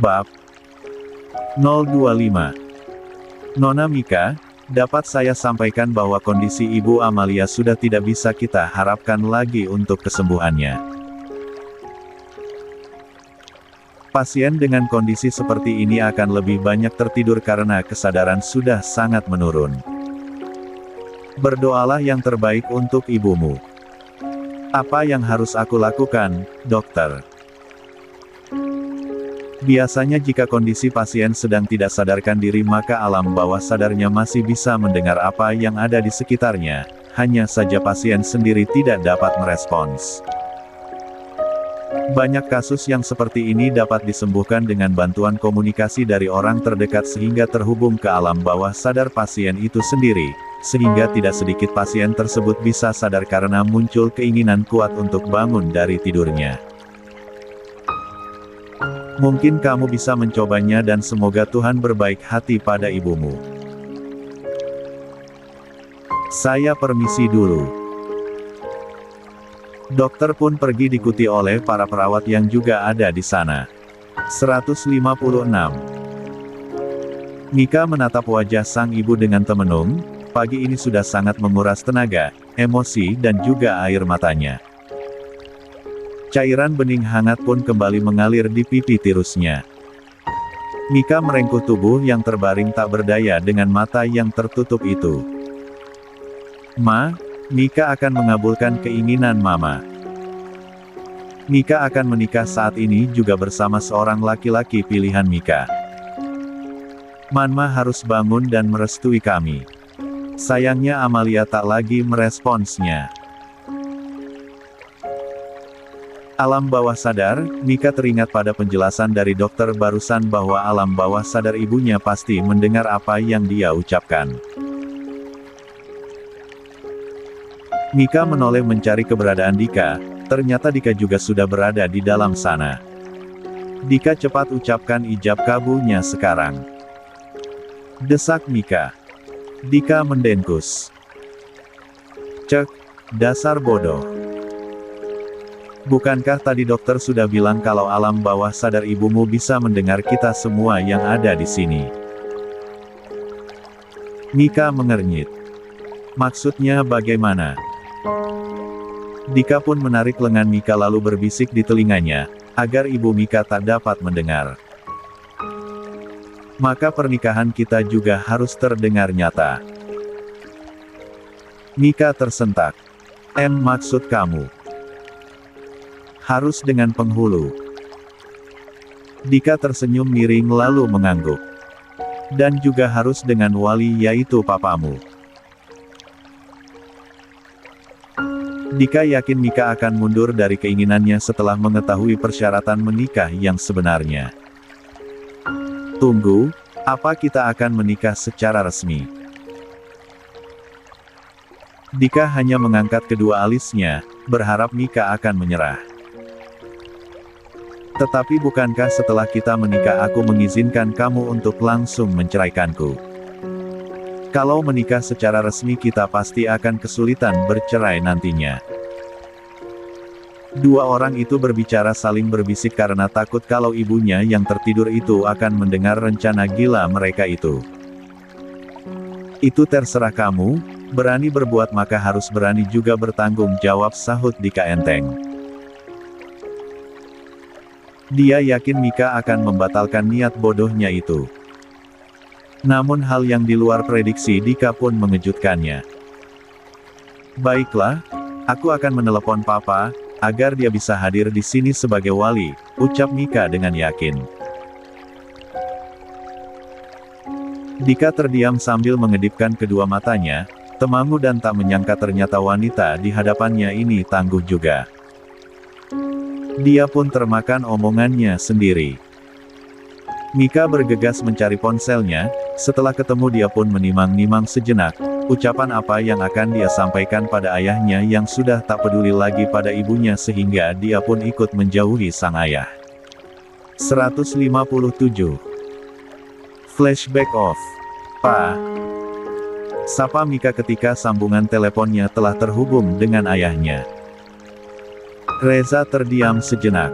Bab 025. Nona Mika, dapat saya sampaikan bahwa kondisi Ibu Amalia sudah tidak bisa kita harapkan lagi untuk kesembuhannya. Pasien dengan kondisi seperti ini akan lebih banyak tertidur karena kesadaran sudah sangat menurun. Berdoalah yang terbaik untuk ibumu. Apa yang harus aku lakukan, dokter? Biasanya jika kondisi pasien sedang tidak sadarkan diri maka alam bawah sadarnya masih bisa mendengar apa yang ada di sekitarnya, hanya saja pasien sendiri tidak dapat merespons. Banyak kasus yang seperti ini dapat disembuhkan dengan bantuan komunikasi dari orang terdekat sehingga terhubung ke alam bawah sadar pasien itu sendiri, sehingga tidak sedikit pasien tersebut bisa sadar karena muncul keinginan kuat untuk bangun dari tidurnya. Mungkin kamu bisa mencobanya dan semoga Tuhan berbaik hati pada ibumu. Saya permisi dulu. Dokter pun pergi diikuti oleh para perawat yang juga ada di sana. 156. Mika menatap wajah sang ibu dengan temenung. Pagi ini sudah sangat menguras tenaga, emosi dan juga air matanya. Cairan bening hangat pun kembali mengalir di pipi tirusnya. Mika merengkuh tubuh yang terbaring tak berdaya dengan mata yang tertutup itu. Ma, Mika akan mengabulkan keinginan Mama. Mika akan menikah saat ini juga bersama seorang laki-laki pilihan Mika. Mama harus bangun dan merestui kami. Sayangnya Amalia tak lagi meresponsnya. Alam bawah sadar, Mika teringat pada penjelasan dari dokter barusan bahwa alam bawah sadar ibunya pasti mendengar apa yang dia ucapkan. Mika menoleh mencari keberadaan Dika, ternyata Dika juga sudah berada di dalam sana. Dika cepat ucapkan ijab kabulnya sekarang. Desak Mika. Dika mendengkus. Cek, dasar bodoh. Bukankah tadi dokter sudah bilang kalau alam bawah sadar ibumu bisa mendengar kita semua yang ada di sini? Mika mengernyit. Maksudnya bagaimana? Dika pun menarik lengan Mika lalu berbisik di telinganya, agar ibu Mika tak dapat mendengar. Maka pernikahan kita juga harus terdengar nyata. Mika tersentak. Maksud kamu? Harus dengan penghulu. Dika tersenyum miring lalu mengangguk. Dan juga harus dengan wali yaitu papamu. Dika yakin Mika akan mundur dari keinginannya setelah mengetahui persyaratan menikah yang sebenarnya. Tunggu, apa kita akan menikah secara resmi? Dika hanya mengangkat kedua alisnya, berharap Mika akan menyerah. Tetapi bukankah setelah kita menikah aku mengizinkan kamu untuk langsung menceraikanku? Kalau menikah secara resmi kita pasti akan kesulitan bercerai nantinya. Dua orang itu berbicara saling berbisik karena takut kalau ibunya yang tertidur itu akan mendengar rencana gila mereka itu. Itu terserah kamu, berani berbuat maka harus berani juga bertanggung jawab, sahut Dika enteng. Dia yakin Mika akan membatalkan niat bodohnya itu. Namun hal yang di luar prediksi Dika pun mengejutkannya. Baiklah, aku akan menelepon Papa, agar dia bisa hadir di sini sebagai wali, ucap Mika dengan yakin. Dika terdiam sambil mengedipkan kedua matanya, temangu dan tak menyangka ternyata wanita di hadapannya ini tangguh juga. Dia pun termakan omongannya sendiri. Mika bergegas mencari ponselnya, setelah ketemu dia pun menimang-nimang sejenak, ucapan apa yang akan dia sampaikan pada ayahnya yang sudah tak peduli lagi pada ibunya sehingga dia pun ikut menjauhi sang ayah. 157. Flashback off. Pa. Sapa Mika ketika sambungan teleponnya telah terhubung dengan ayahnya. Reza terdiam sejenak.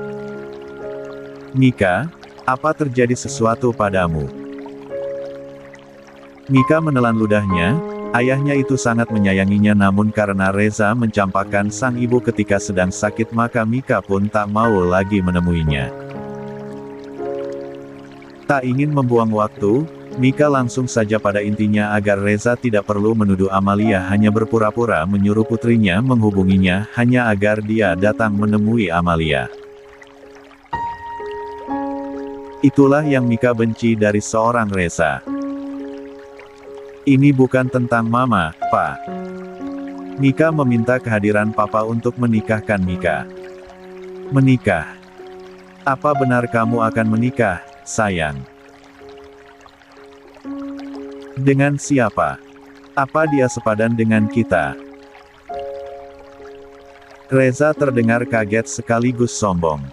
Mika, Apa terjadi sesuatu padamu? Mika menelan ludahnya. Ayahnya itu sangat menyayanginya, namun karena Reza mencampakkan sang ibu ketika sedang sakit, maka Mika pun tak mau lagi menemuinya. Tak ingin membuang waktu, Mika langsung saja pada intinya agar Reza tidak perlu menuduh Amalia, hanya berpura-pura menyuruh putrinya menghubunginya, hanya agar dia datang menemui Amalia. Itulah yang Mika benci dari seorang Reza. Ini bukan tentang mama, Pak. Mika meminta kehadiran papa untuk menikahkan Mika. Menikah? Apa benar kamu akan menikah, sayang? Dengan siapa? Apa dia sepadan dengan kita? Reza terdengar kaget sekaligus sombong.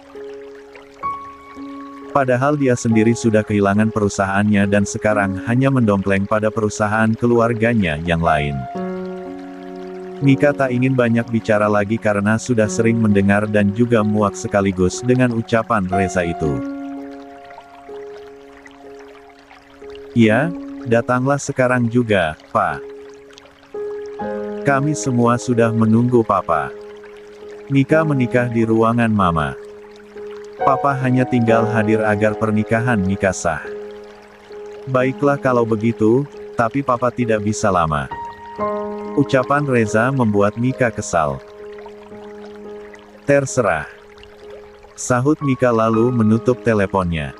Padahal dia sendiri sudah kehilangan perusahaannya dan sekarang hanya mendompleng pada perusahaan keluarganya yang lain. Mika tak ingin banyak bicara lagi karena sudah sering mendengar dan juga muak sekaligus dengan ucapan Reza itu. Ya, datanglah sekarang juga, Pak. Kami semua sudah menunggu Papa. Mika menikah di ruangan Mama. Papa hanya tinggal hadir agar pernikahan Mika sah. Baiklah kalau begitu, tapi Papa tidak bisa lama. Ucapan Reza membuat Mika kesal. Terserah. Sahut Mika lalu menutup teleponnya.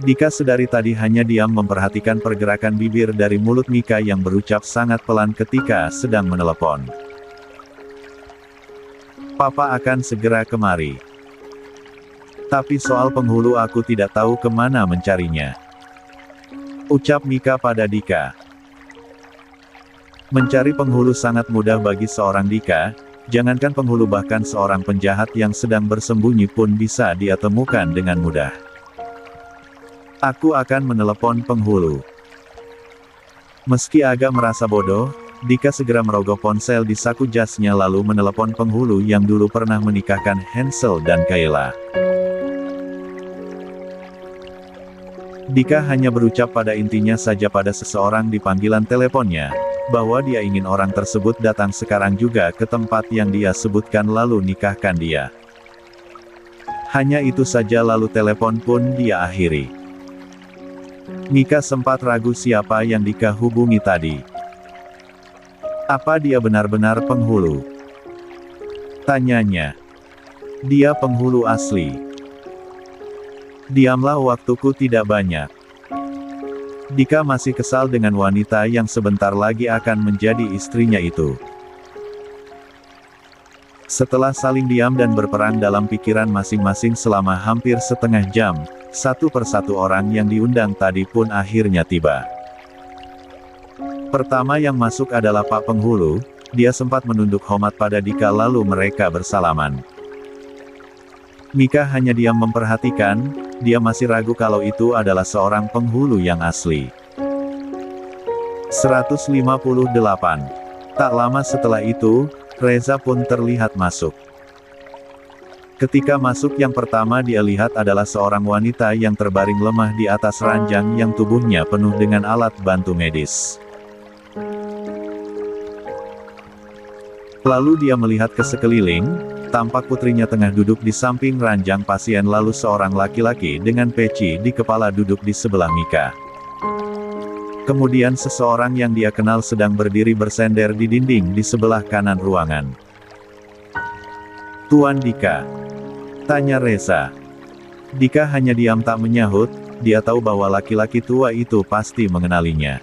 Dika sedari tadi hanya diam memperhatikan pergerakan bibir dari mulut Mika yang berucap sangat pelan ketika sedang menelepon. Papa akan segera kemari. Tapi soal penghulu aku tidak tahu kemana mencarinya. Ucap Mika pada Dika. Mencari penghulu sangat mudah bagi seorang Dika, jangankan penghulu, bahkan seorang penjahat yang sedang bersembunyi pun bisa dia temukan dengan mudah. Aku akan menelepon penghulu. Meski agak merasa bodoh, Dika segera merogoh ponsel di saku jasnya lalu menelepon penghulu yang dulu pernah menikahkan Hansel dan Kayla. Dika hanya berucap pada intinya saja pada seseorang di panggilan teleponnya, bahwa dia ingin orang tersebut datang sekarang juga ke tempat yang dia sebutkan lalu nikahkan dia. Hanya itu saja lalu telepon pun dia akhiri. Mika sempat ragu siapa yang Dika hubungi tadi. Apa dia benar-benar penghulu? Tanyanya. Dia penghulu asli. Diamlah, waktuku tidak banyak. Dika masih kesal dengan wanita yang sebentar lagi akan menjadi istrinya itu. Setelah saling diam dan berperang dalam pikiran masing-masing selama hampir setengah jam, satu persatu orang yang diundang tadi pun akhirnya tiba. Pertama yang masuk adalah Pak Penghulu. Dia sempat menunduk hormat pada Dika lalu mereka bersalaman. Mika hanya diam memperhatikan, dia masih ragu kalau itu adalah seorang penghulu yang asli. 158. Tak lama setelah itu, Reza pun terlihat masuk. Ketika masuk yang pertama dia lihat adalah seorang wanita yang terbaring lemah di atas ranjang yang tubuhnya penuh dengan alat bantu medis. Lalu dia melihat ke sekeliling. Tampak putrinya tengah duduk di samping ranjang pasien lalu seorang laki-laki dengan peci di kepala duduk di sebelah Mika. Kemudian seseorang yang dia kenal sedang berdiri bersender di dinding di sebelah kanan ruangan. Tuan Dika? Tanya Reza. Dika hanya diam tak menyahut, dia tahu bahwa laki-laki tua itu pasti mengenalinya.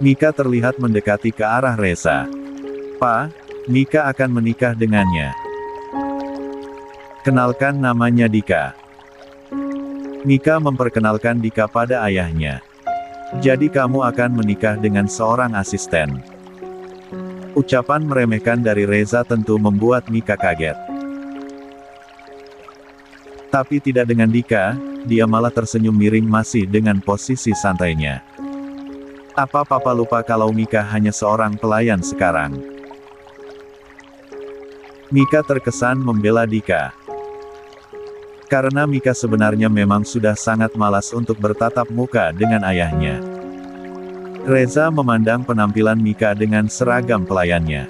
Mika terlihat mendekati ke arah Reza. Pak, Mika akan menikah dengannya. Kenalkan, namanya Dika. Mika memperkenalkan Dika pada ayahnya. Jadi kamu akan menikah dengan seorang asisten. Ucapan meremehkan dari Reza tentu membuat Mika kaget. Tapi tidak dengan Dika, dia malah tersenyum miring masih dengan posisi santainya. Apa Papa lupa kalau Mika hanya seorang pelayan sekarang? Mika terkesan membela Dika. Karena Mika sebenarnya memang sudah sangat malas untuk bertatap muka dengan ayahnya. Reza memandang penampilan Mika dengan seragam pelayannya.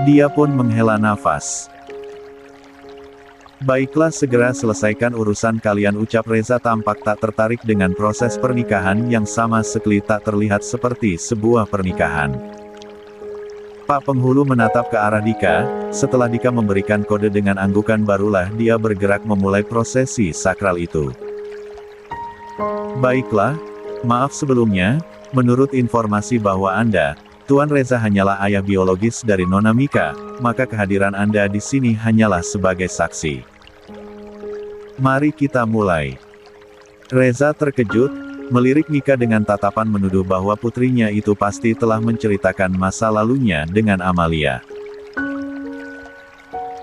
Dia pun menghela nafas. Baiklah, segera selesaikan urusan kalian, ucap Reza tampak tak tertarik dengan proses pernikahan yang sama sekali tak terlihat seperti sebuah pernikahan. Pak Penghulu menatap ke arah Dika. Setelah Dika memberikan kode dengan anggukan, barulah dia bergerak memulai prosesi sakral itu. Baiklah, maaf sebelumnya, menurut informasi bahwa Anda, Tuan Reza, hanyalah ayah biologis dari Nona Mika, maka kehadiran Anda di sini hanyalah sebagai saksi. Mari kita mulai. Reza terkejut, melirik Mika dengan tatapan menuduh bahwa putrinya itu pasti telah menceritakan masa lalunya dengan Amalia.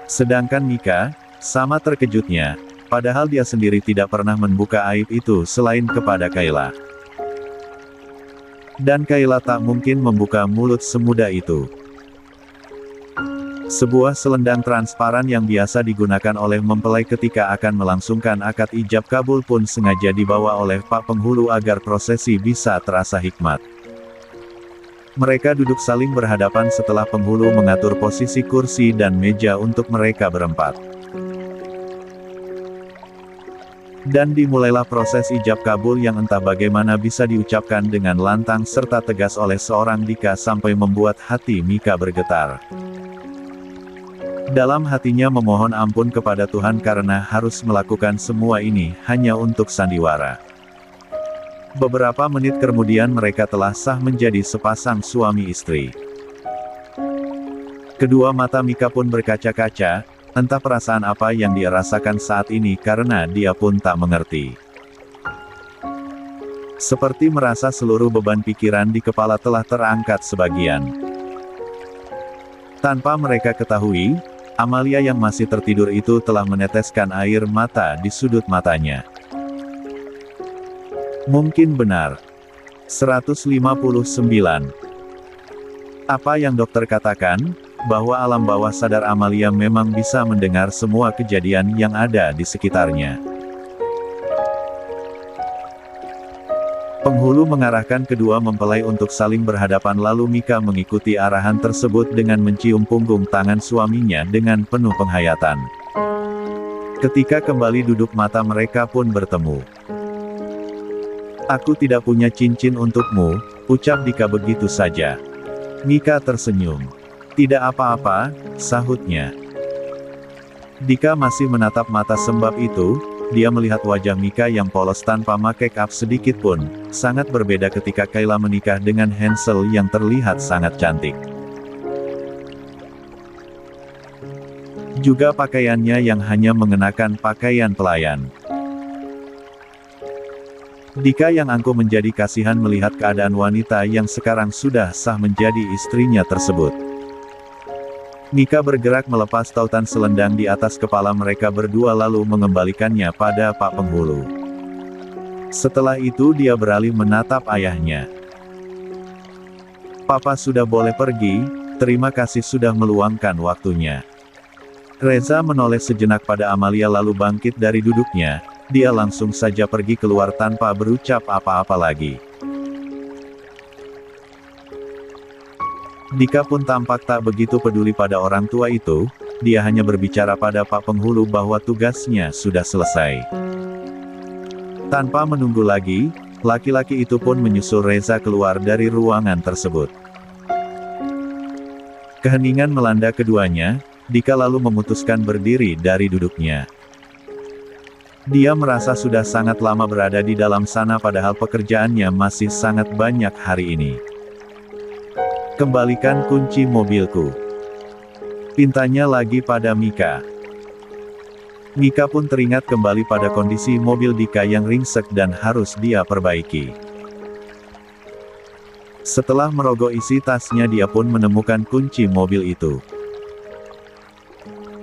Sedangkan Mika, sama terkejutnya, padahal dia sendiri tidak pernah membuka aib itu selain kepada Kayla. Dan Kayla tak mungkin membuka mulut semudah itu. Sebuah selendang transparan yang biasa digunakan oleh mempelai ketika akan melangsungkan akad ijab kabul pun sengaja dibawa oleh Pak Penghulu agar prosesi bisa terasa hikmat. Mereka duduk saling berhadapan setelah Penghulu mengatur posisi kursi dan meja untuk mereka berempat. Dan dimulailah proses ijab kabul yang entah bagaimana bisa diucapkan dengan lantang serta tegas oleh seorang Dika sampai membuat hati Mika bergetar. Dalam hatinya memohon ampun kepada Tuhan karena harus melakukan semua ini hanya untuk sandiwara. Beberapa menit kemudian mereka telah sah menjadi sepasang suami istri. Kedua mata Mika pun berkaca-kaca. Entah perasaan apa yang dia rasakan saat ini karena dia pun tak mengerti. Seperti merasa seluruh beban pikiran di kepala telah terangkat sebagian. Tanpa mereka ketahui, Amalia yang masih tertidur itu telah meneteskan air mata di sudut matanya. Mungkin benar. 159. Apa yang dokter katakan? Bahwa alam bawah sadar Amalia memang bisa mendengar semua kejadian yang ada di sekitarnya. Penghulu mengarahkan kedua mempelai untuk saling berhadapan, lalu Mika mengikuti arahan tersebut dengan mencium punggung tangan suaminya dengan penuh penghayatan. Ketika kembali duduk, mata mereka pun bertemu. "Aku tidak punya cincin untukmu," ucap Dika begitu saja. Mika tersenyum. "Tidak apa-apa," sahutnya. Dika masih menatap mata sembab itu. Dia melihat wajah Mika yang polos tanpa make up sedikit pun, sangat berbeda ketika Kayla menikah dengan Hansel yang terlihat sangat cantik. Juga pakaiannya yang hanya mengenakan pakaian pelayan. Dika yang angkuh menjadi kasihan melihat keadaan wanita yang sekarang sudah sah menjadi istrinya tersebut. Mika bergerak melepas tautan selendang di atas kepala mereka berdua lalu mengembalikannya pada Pak Penghulu. Setelah itu dia beralih menatap ayahnya. "Papa sudah boleh pergi, terima kasih sudah meluangkan waktunya." Reza menoleh sejenak pada Amalia lalu bangkit dari duduknya. Dia langsung saja pergi keluar tanpa berucap apa-apa lagi. Dika pun tampak tak begitu peduli pada orang tua itu, dia hanya berbicara pada Pak Penghulu bahwa tugasnya sudah selesai. Tanpa menunggu lagi, laki-laki itu pun menyusul Reza keluar dari ruangan tersebut. Keheningan melanda keduanya, Dika lalu memutuskan berdiri dari duduknya. Dia merasa sudah sangat lama berada di dalam sana padahal pekerjaannya masih sangat banyak hari ini. "Kembalikan kunci mobilku," pintanya lagi pada Mika. Mika pun teringat kembali pada kondisi mobil Dika yang ringsek dan harus dia perbaiki. Setelah merogoh isi tasnya dia pun menemukan kunci mobil itu.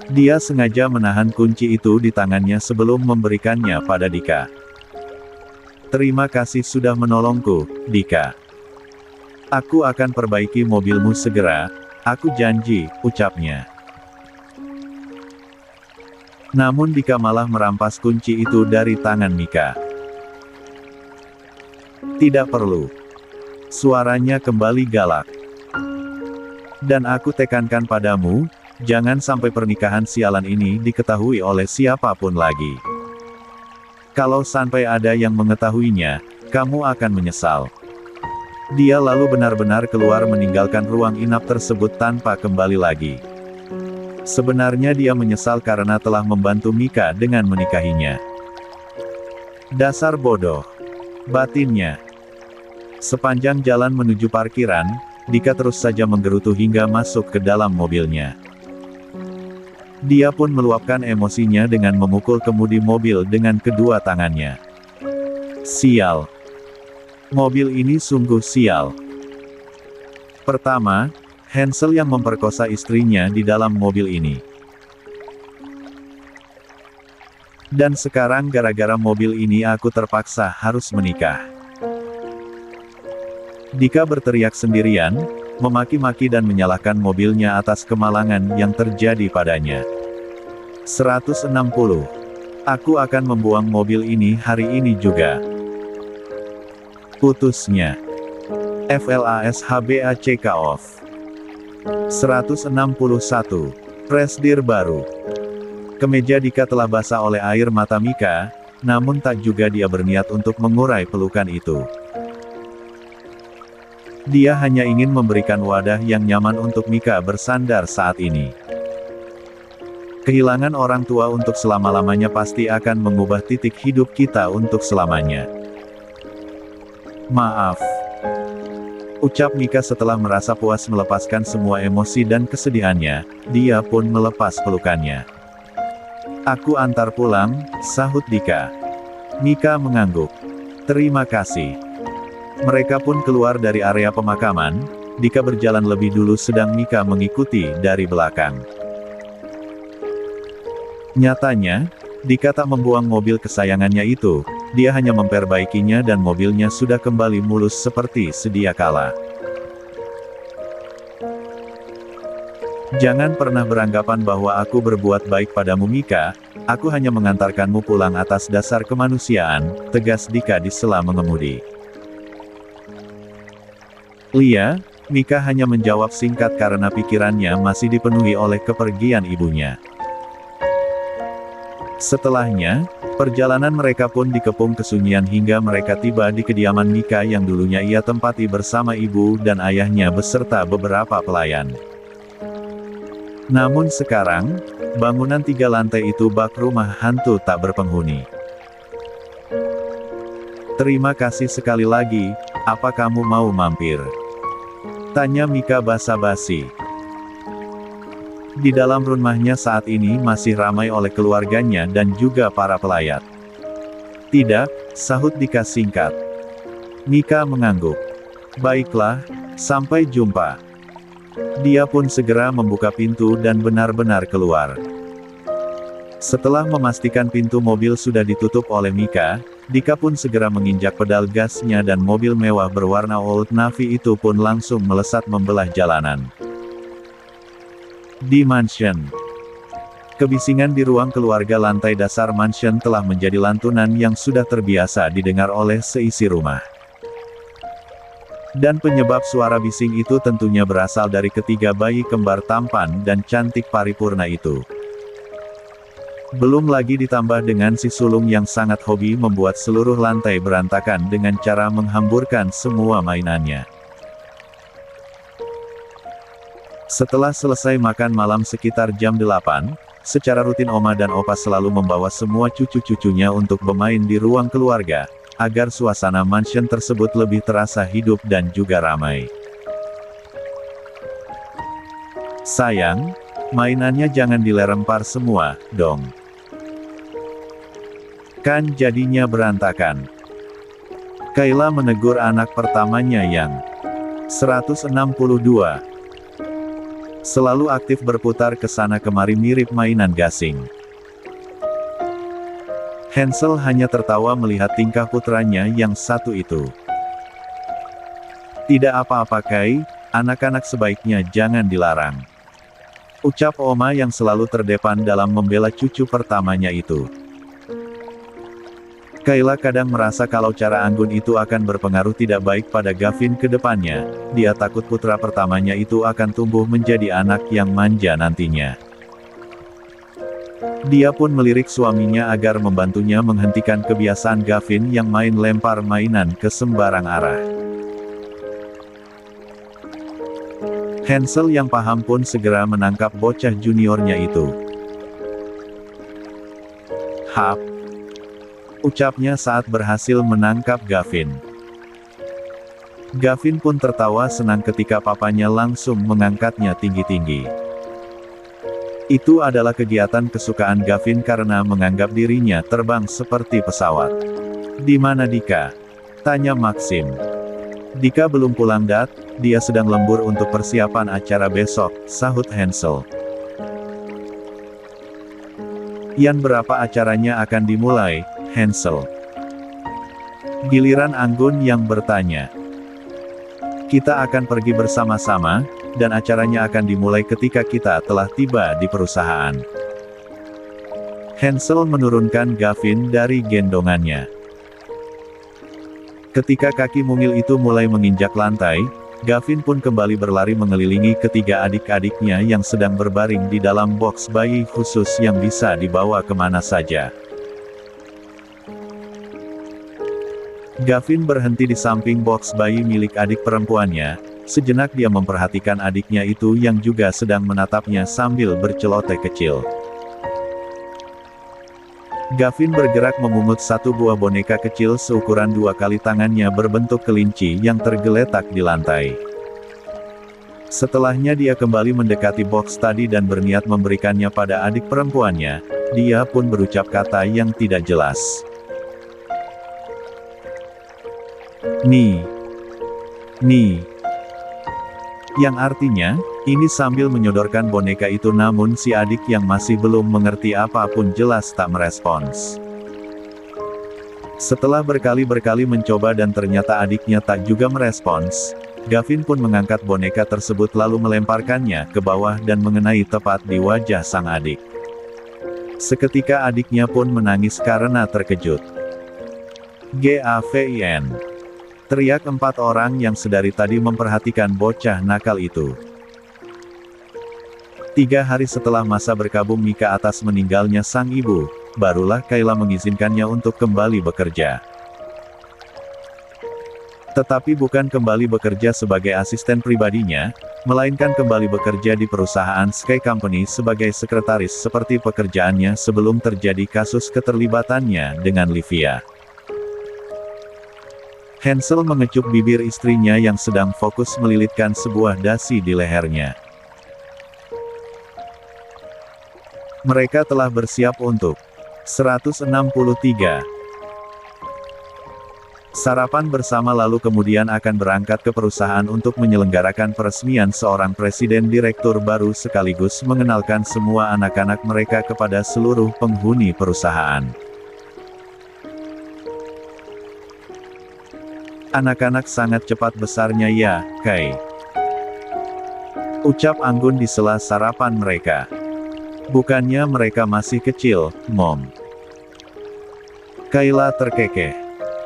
Dia sengaja menahan kunci itu di tangannya sebelum memberikannya pada Dika. "Terima kasih sudah menolongku, Dika. Aku akan perbaiki mobilmu segera, aku janji," ucapnya. Namun Dika malah merampas kunci itu dari tangan Mika. Tidak perlu. Suaranya kembali galak. Dan aku tekankan padamu, jangan sampai pernikahan sialan ini diketahui oleh siapapun lagi. Kalau sampai ada yang mengetahuinya, kamu akan menyesal. Dia lalu benar-benar keluar meninggalkan ruang inap tersebut tanpa kembali lagi. Sebenarnya dia menyesal karena telah membantu Mika dengan menikahinya. Dasar bodoh, batinnya. Sepanjang jalan menuju parkiran, Dika terus saja menggerutu hingga masuk ke dalam mobilnya. Dia pun meluapkan emosinya dengan memukul kemudi mobil dengan kedua tangannya. Sial. Mobil ini sungguh sial. Pertama, Hansel yang memperkosa istrinya di dalam mobil ini. Dan sekarang gara-gara mobil ini aku terpaksa harus menikah. Dika berteriak sendirian, memaki-maki dan menyalahkan mobilnya atas kemalangan yang terjadi padanya. 160. Aku akan membuang mobil ini hari ini juga. Putusnya. FLASHBACK off. 161. Presdir baru. Kemeja Dika telah basah oleh air mata Mika, namun tak juga dia berniat untuk mengurai pelukan itu. Dia hanya ingin memberikan wadah yang nyaman untuk Mika bersandar saat ini. Kehilangan orang tua untuk selama-lamanya pasti akan mengubah titik hidup kita untuk selamanya. Maaf. Ucap Mika setelah merasa puas melepaskan semua emosi dan kesedihannya, dia pun melepas pelukannya. Aku antar pulang, sahut Dika. Mika mengangguk. Terima kasih. Mereka pun keluar dari area pemakaman, Dika berjalan lebih dulu sedang Mika mengikuti dari belakang. Nyatanya, Dika tak membuang mobil kesayangannya itu, dia hanya memperbaikinya dan mobilnya sudah kembali mulus seperti sedia kala. Jangan pernah beranggapan bahwa aku berbuat baik padamu Mika, aku hanya mengantarkanmu pulang atas dasar kemanusiaan, tegas Dika di sela mengemudi. Lia, Mika hanya menjawab singkat karena pikirannya masih dipenuhi oleh kepergian ibunya. Setelahnya, perjalanan mereka pun dikepung kesunyian hingga mereka tiba di kediaman Mika yang dulunya ia tempati bersama ibu dan ayahnya beserta beberapa pelayan. Namun sekarang, bangunan 3 lantai itu bak rumah hantu tak berpenghuni. Terima kasih sekali lagi, apa kamu mau mampir? Tanya Mika basa-basi. Di dalam rumahnya saat ini masih ramai oleh keluarganya dan juga para pelayat. Tidak, sahut Dika singkat. Mika mengangguk. Baiklah, sampai jumpa. Dia pun segera membuka pintu dan benar-benar keluar. Setelah memastikan pintu mobil sudah ditutup oleh Mika, Dika pun segera menginjak pedal gasnya dan mobil mewah berwarna Old Navy itu pun langsung melesat membelah jalanan. Di mansion. Kebisingan di ruang keluarga lantai dasar mansion telah menjadi lantunan yang sudah terbiasa didengar oleh seisi rumah. Dan penyebab suara bising itu tentunya berasal dari ketiga bayi kembar tampan dan cantik paripurna itu. Belum lagi ditambah dengan si sulung yang sangat hobi membuat seluruh lantai berantakan dengan cara menghamburkan semua mainannya. Setelah selesai makan malam sekitar jam 8, secara rutin Oma dan Opa selalu membawa semua cucu-cucunya untuk bermain di ruang keluarga, agar suasana mansion tersebut lebih terasa hidup dan juga ramai. Sayang, mainannya jangan dilempar semua, dong. Kan jadinya berantakan. Kayla menegur anak pertamanya yang 162. Selalu aktif berputar ke sana kemari mirip mainan gasing. Hansel hanya tertawa melihat tingkah putranya yang satu itu. Tidak apa-apa Kai, anak-anak sebaiknya jangan dilarang. Ucap Oma yang selalu terdepan dalam membela cucu pertamanya itu. Kayla kadang merasa kalau cara Anggun itu akan berpengaruh tidak baik pada Gavin ke depannya. Dia takut putra pertamanya itu akan tumbuh menjadi anak yang manja nantinya. Dia pun melirik suaminya agar membantunya menghentikan kebiasaan Gavin yang main lempar mainan ke sembarang arah. Hansel yang paham pun segera menangkap bocah juniornya itu. "Hap!" ucapnya saat berhasil menangkap Gavin. Gavin pun tertawa senang ketika papanya langsung mengangkatnya tinggi-tinggi. Itu adalah kegiatan kesukaan Gavin karena menganggap dirinya terbang seperti pesawat. "Di mana Dika?" tanya Maxim. "Dika belum pulang Dat, dia sedang lembur untuk persiapan acara besok," sahut Hansel. "Yan berapa acaranya akan dimulai, Hansel?" Giliran Anggun yang bertanya. "Kita akan pergi bersama-sama, dan acaranya akan dimulai ketika kita telah tiba di perusahaan." Hansel menurunkan Gavin dari gendongannya. Ketika kaki mungil itu mulai menginjak lantai, Gavin pun kembali berlari mengelilingi ketiga adik-adiknya yang sedang berbaring di dalam boks bayi khusus yang bisa dibawa kemana saja. Gavin berhenti di samping boks bayi milik adik perempuannya. Sejenak dia memperhatikan adiknya itu yang juga sedang menatapnya sambil berceloteh kecil. Gavin bergerak memungut satu buah boneka kecil seukuran 2 kali tangannya berbentuk kelinci yang tergeletak di lantai. Setelahnya dia kembali mendekati boks tadi dan berniat memberikannya pada adik perempuannya. Dia pun berucap kata yang tidak jelas. Ni. Yang artinya, ini sambil menyodorkan boneka itu namun si adik yang masih belum mengerti apapun jelas tak merespons. Setelah berkali-kali mencoba dan ternyata adiknya tak juga merespons, Gavin pun mengangkat boneka tersebut lalu melemparkannya ke bawah dan mengenai tepat di wajah sang adik. Seketika adiknya pun menangis karena terkejut. "Gavin!" teriak 4 orang yang sedari tadi memperhatikan bocah nakal itu. 3 hari setelah masa berkabung Mika atas meninggalnya sang ibu, barulah Kayla mengizinkannya untuk kembali bekerja. Tetapi bukan kembali bekerja sebagai asisten pribadinya, melainkan kembali bekerja di perusahaan Sky Company sebagai sekretaris seperti pekerjaannya sebelum terjadi kasus keterlibatannya dengan Livia. Hansel mengecup bibir istrinya yang sedang fokus melilitkan sebuah dasi di lehernya. Mereka telah bersiap untuk 163. Sarapan bersama lalu kemudian akan berangkat ke perusahaan untuk menyelenggarakan peresmian seorang presiden direktur baru sekaligus mengenalkan semua anak-anak mereka kepada seluruh penghuni perusahaan. "Anak-anak sangat cepat besarnya ya, Kay," ucap Anggun di sela sarapan mereka. "Bukannya mereka masih kecil, Mom?" Kayla terkekeh.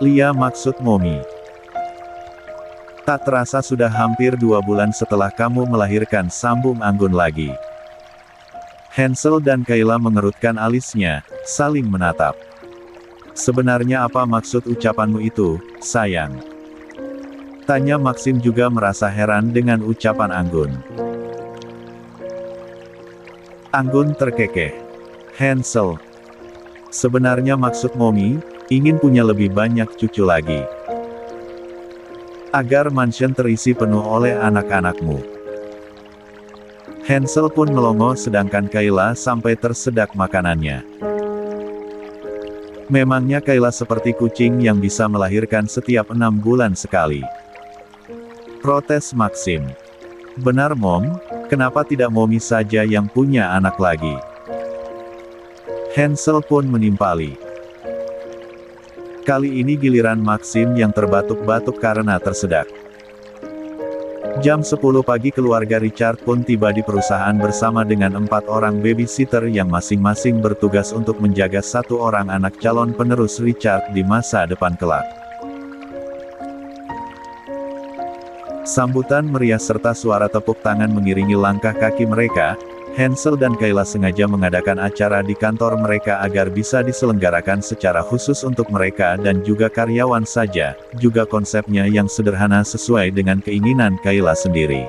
"Lia maksud Mommy. Tak terasa sudah hampir 2 bulan setelah kamu melahirkan," sambung Anggun lagi. Hansel dan Kayla mengerutkan alisnya, saling menatap. "Sebenarnya apa maksud ucapanmu itu, sayang?" tanya Maxim juga merasa heran dengan ucapan Anggun. Anggun terkekeh. "Hansel, sebenarnya maksud Mommy, ingin punya lebih banyak cucu lagi. Agar mansion terisi penuh oleh anak-anakmu." Hansel pun melongo sedangkan Kayla sampai tersedak makanannya. Memangnya Kayla seperti kucing yang bisa melahirkan setiap 6 bulan sekali? Protes Maxim. "Benar Mom, kenapa tidak Mommy saja yang punya anak lagi?" Hansel pun menimpali. Kali ini giliran Maxim yang terbatuk-batuk karena tersedak. Jam 10 pagi keluarga Richard pun tiba di perusahaan bersama dengan 4 orang babysitter yang masing-masing bertugas untuk menjaga 1 orang anak calon penerus Richard di masa depan kelak. Sambutan meriah serta suara tepuk tangan mengiringi langkah kaki mereka. Hansel dan Kayla sengaja mengadakan acara di kantor mereka agar bisa diselenggarakan secara khusus untuk mereka dan juga karyawan saja, juga konsepnya yang sederhana sesuai dengan keinginan Kayla sendiri.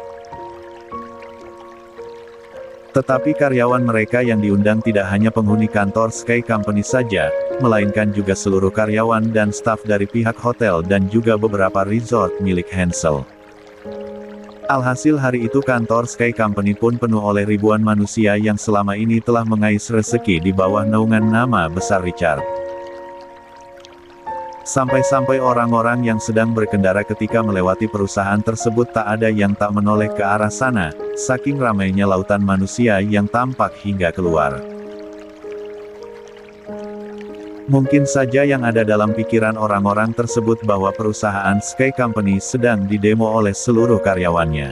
Tetapi karyawan mereka yang diundang tidak hanya penghuni kantor Sky Company saja, melainkan juga seluruh karyawan dan staf dari pihak hotel dan juga beberapa resort milik Hansel. Alhasil hari itu kantor Sky Company pun penuh oleh ribuan manusia yang selama ini telah mengais rezeki di bawah naungan nama besar Richard. Sampai-sampai orang-orang yang sedang berkendara ketika melewati perusahaan tersebut tak ada yang tak menoleh ke arah sana, saking ramainya lautan manusia yang tampak hingga keluar. Mungkin saja yang ada dalam pikiran orang-orang tersebut bahwa perusahaan Sky Company sedang didemo oleh seluruh karyawannya.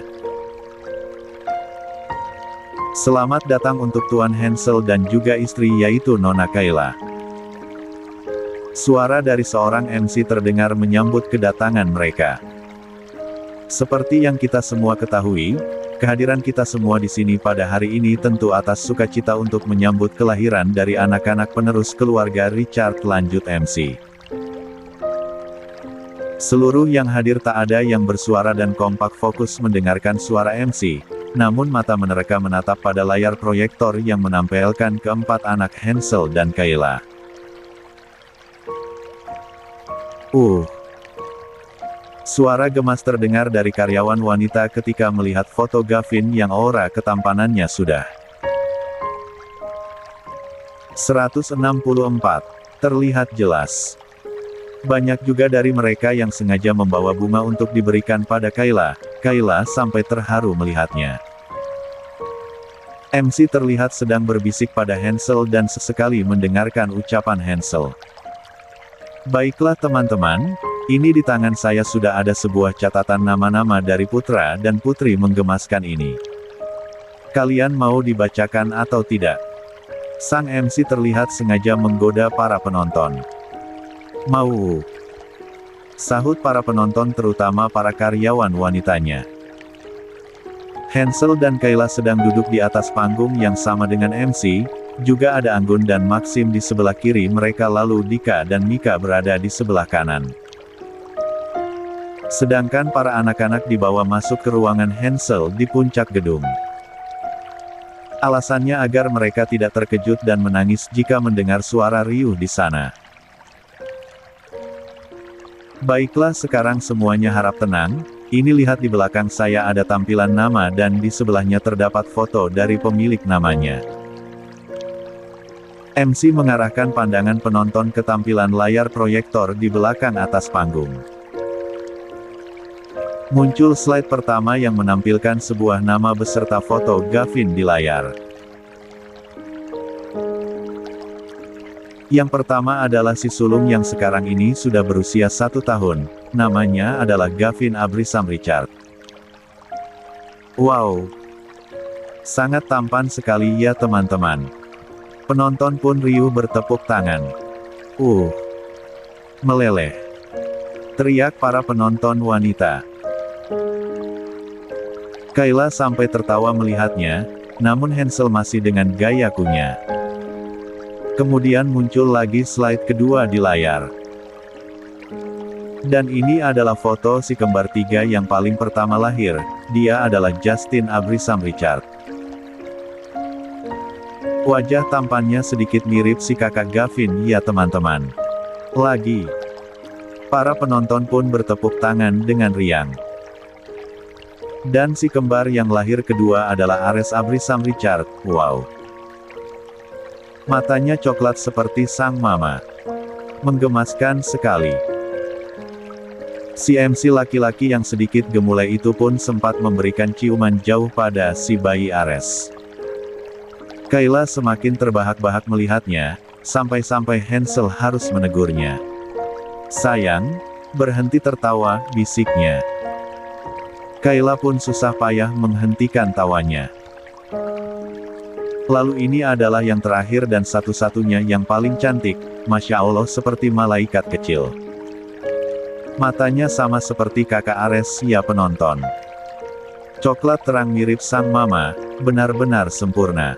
Selamat datang untuk Tuan Hansel dan juga istri yaitu Nona Kayla. Suara dari seorang MC terdengar menyambut kedatangan mereka. Seperti yang kita semua ketahui, kehadiran kita semua di sini pada hari ini tentu atas sukacita untuk menyambut kelahiran dari anak-anak penerus keluarga Richard, lanjut MC. Seluruh yang hadir tak ada yang bersuara dan kompak fokus mendengarkan suara MC, namun mata mereka menatap pada layar proyektor yang menampilkan keempat anak Hansel dan Kayla. Suara gemas terdengar dari karyawan wanita ketika melihat foto Gavin yang aura ketampanannya sudah 164 terlihat jelas. Banyak juga dari mereka yang sengaja membawa bunga untuk diberikan pada Kayla. Kayla sampai terharu melihatnya. MC terlihat sedang berbisik pada Hansel dan sesekali mendengarkan ucapan Hansel. Baiklah teman-teman, ini di tangan saya sudah ada sebuah catatan nama-nama dari putra dan putri menggemaskan ini. Kalian mau dibacakan atau tidak? Sang MC terlihat sengaja menggoda para penonton. Mau. Sahut para penonton terutama para karyawan wanitanya. Hansel dan Kayla sedang duduk di atas panggung yang sama dengan MC, juga ada Anggun dan Maxim di sebelah kiri mereka lalu Dika dan Mika berada di sebelah kanan. Sedangkan para anak-anak dibawa masuk ke ruangan Hansel di puncak gedung. Alasannya agar mereka tidak terkejut dan menangis jika mendengar suara riuh di sana. Baiklah sekarang semuanya harap tenang, ini lihat di belakang saya ada tampilan nama dan di sebelahnya terdapat foto dari pemilik namanya. MC mengarahkan pandangan penonton ke tampilan layar proyektor di belakang atas panggung. Muncul slide pertama yang menampilkan sebuah nama beserta foto Gavin di layar. Yang pertama adalah si sulung yang sekarang ini sudah berusia 1 tahun, namanya adalah Gavin Abrisam Richard. Wow! Sangat tampan sekali ya teman-teman. Penonton pun riuh bertepuk tangan. Meleleh. Teriak para penonton wanita. Kayla sampai tertawa melihatnya, namun Hansel masih dengan gaya kunyah. Kemudian muncul lagi slide kedua di layar. Dan ini adalah foto si kembar 3 yang paling pertama lahir, dia adalah Justin Abrisam Richard. Wajah tampannya sedikit mirip si kakak Gavin ya teman-teman. Lagi. Para penonton pun bertepuk tangan dengan riang. Dan si kembar yang lahir kedua adalah Ares Abrisam Richard, wow. Matanya coklat seperti sang mama. Menggemaskan sekali. Si MC laki-laki yang sedikit gemulai itu pun sempat memberikan ciuman jauh pada si bayi Ares. Kayla semakin terbahak-bahak melihatnya, sampai-sampai Hansel harus menegurnya. Sayang, berhenti tertawa, bisiknya. Kayla pun susah payah menghentikan tawanya. Lalu ini adalah yang terakhir dan satu-satunya yang paling cantik, Masya Allah seperti malaikat kecil. Matanya sama seperti kakak Aresia penonton. Coklat terang mirip sang mama, benar-benar sempurna.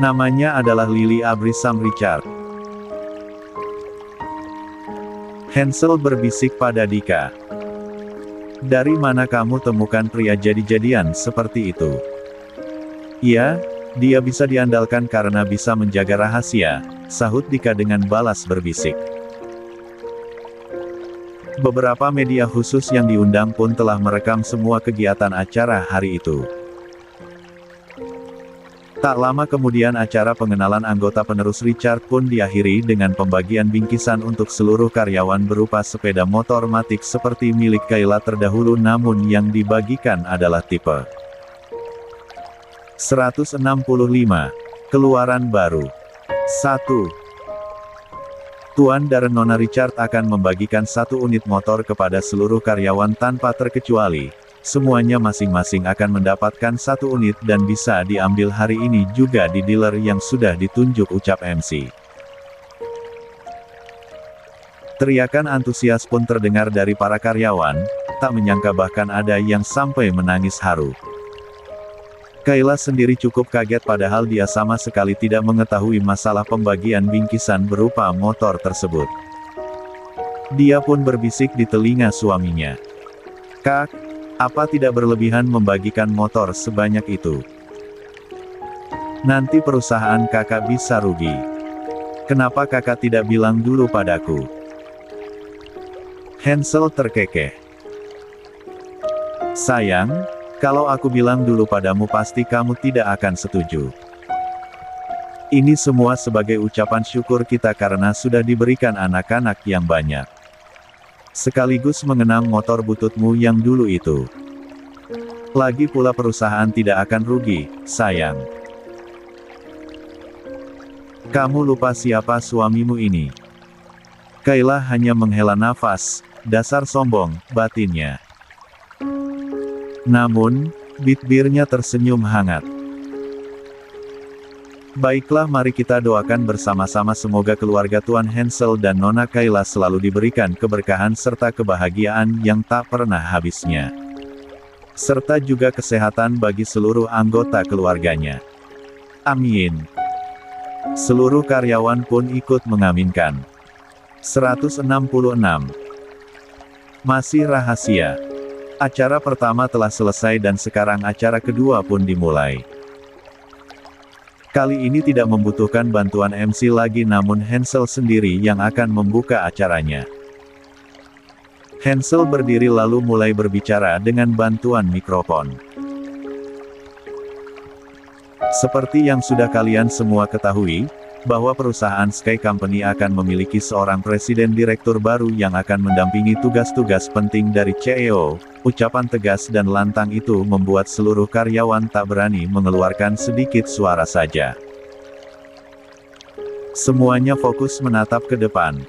Namanya adalah Lily Abrisam Richard. Hansel berbisik pada Dika. Dari mana kamu temukan pria jadi-jadian seperti itu? Ya, dia bisa diandalkan karena bisa menjaga rahasia, sahut Dika dengan balas berbisik. Beberapa media khusus yang diundang pun telah merekam semua kegiatan acara hari itu. Tak lama kemudian acara pengenalan anggota penerus Richard pun diakhiri dengan pembagian bingkisan untuk seluruh karyawan berupa sepeda motor matic seperti milik Kayla terdahulu, namun yang dibagikan adalah tipe 165, keluaran baru. 1. Tuan dan Nona Richard akan membagikan 1 unit motor kepada seluruh karyawan tanpa terkecuali. Semuanya masing-masing akan mendapatkan 1 unit dan bisa diambil hari ini juga di dealer yang sudah ditunjuk, ucap MC. Teriakan antusias pun terdengar dari para karyawan, tak menyangka bahkan ada yang sampai menangis haru. Kayla sendiri cukup kaget padahal dia sama sekali tidak mengetahui masalah pembagian bingkisan berupa motor tersebut. Dia pun berbisik di telinga suaminya. Kak, apa tidak berlebihan membagikan motor sebanyak itu? Nanti perusahaan kakak bisa rugi. Kenapa kakak tidak bilang dulu padaku? Hansel terkekeh. Sayang, kalau aku bilang dulu padamu pasti kamu tidak akan setuju. Ini semua sebagai ucapan syukur kita karena sudah diberikan anak-anak yang banyak. Sekaligus mengenang motor bututmu yang dulu itu. Lagi pula perusahaan tidak akan rugi, sayang. Kamu lupa siapa suamimu ini? Kayla hanya menghela nafas, dasar sombong, batinnya. Namun, bibirnya tersenyum hangat. Baiklah, mari kita doakan bersama-sama semoga keluarga Tuan Hansel dan Nona Kayla selalu diberikan keberkahan serta kebahagiaan yang tak pernah habisnya. Serta juga kesehatan bagi seluruh anggota keluarganya. Amin. Seluruh karyawan pun ikut mengaminkan. 166. Masih rahasia. Acara pertama telah selesai dan sekarang acara kedua pun dimulai. Kali ini tidak membutuhkan bantuan MC lagi namun Hansel sendiri yang akan membuka acaranya. Hansel berdiri lalu mulai berbicara dengan bantuan mikrofon. Seperti yang sudah kalian semua ketahui, bahwa perusahaan Sky Company akan memiliki seorang presiden direktur baru yang akan mendampingi tugas-tugas penting dari CEO. Ucapan tegas dan lantang itu membuat seluruh karyawan tak berani mengeluarkan sedikit suara saja. Semuanya fokus menatap ke depan.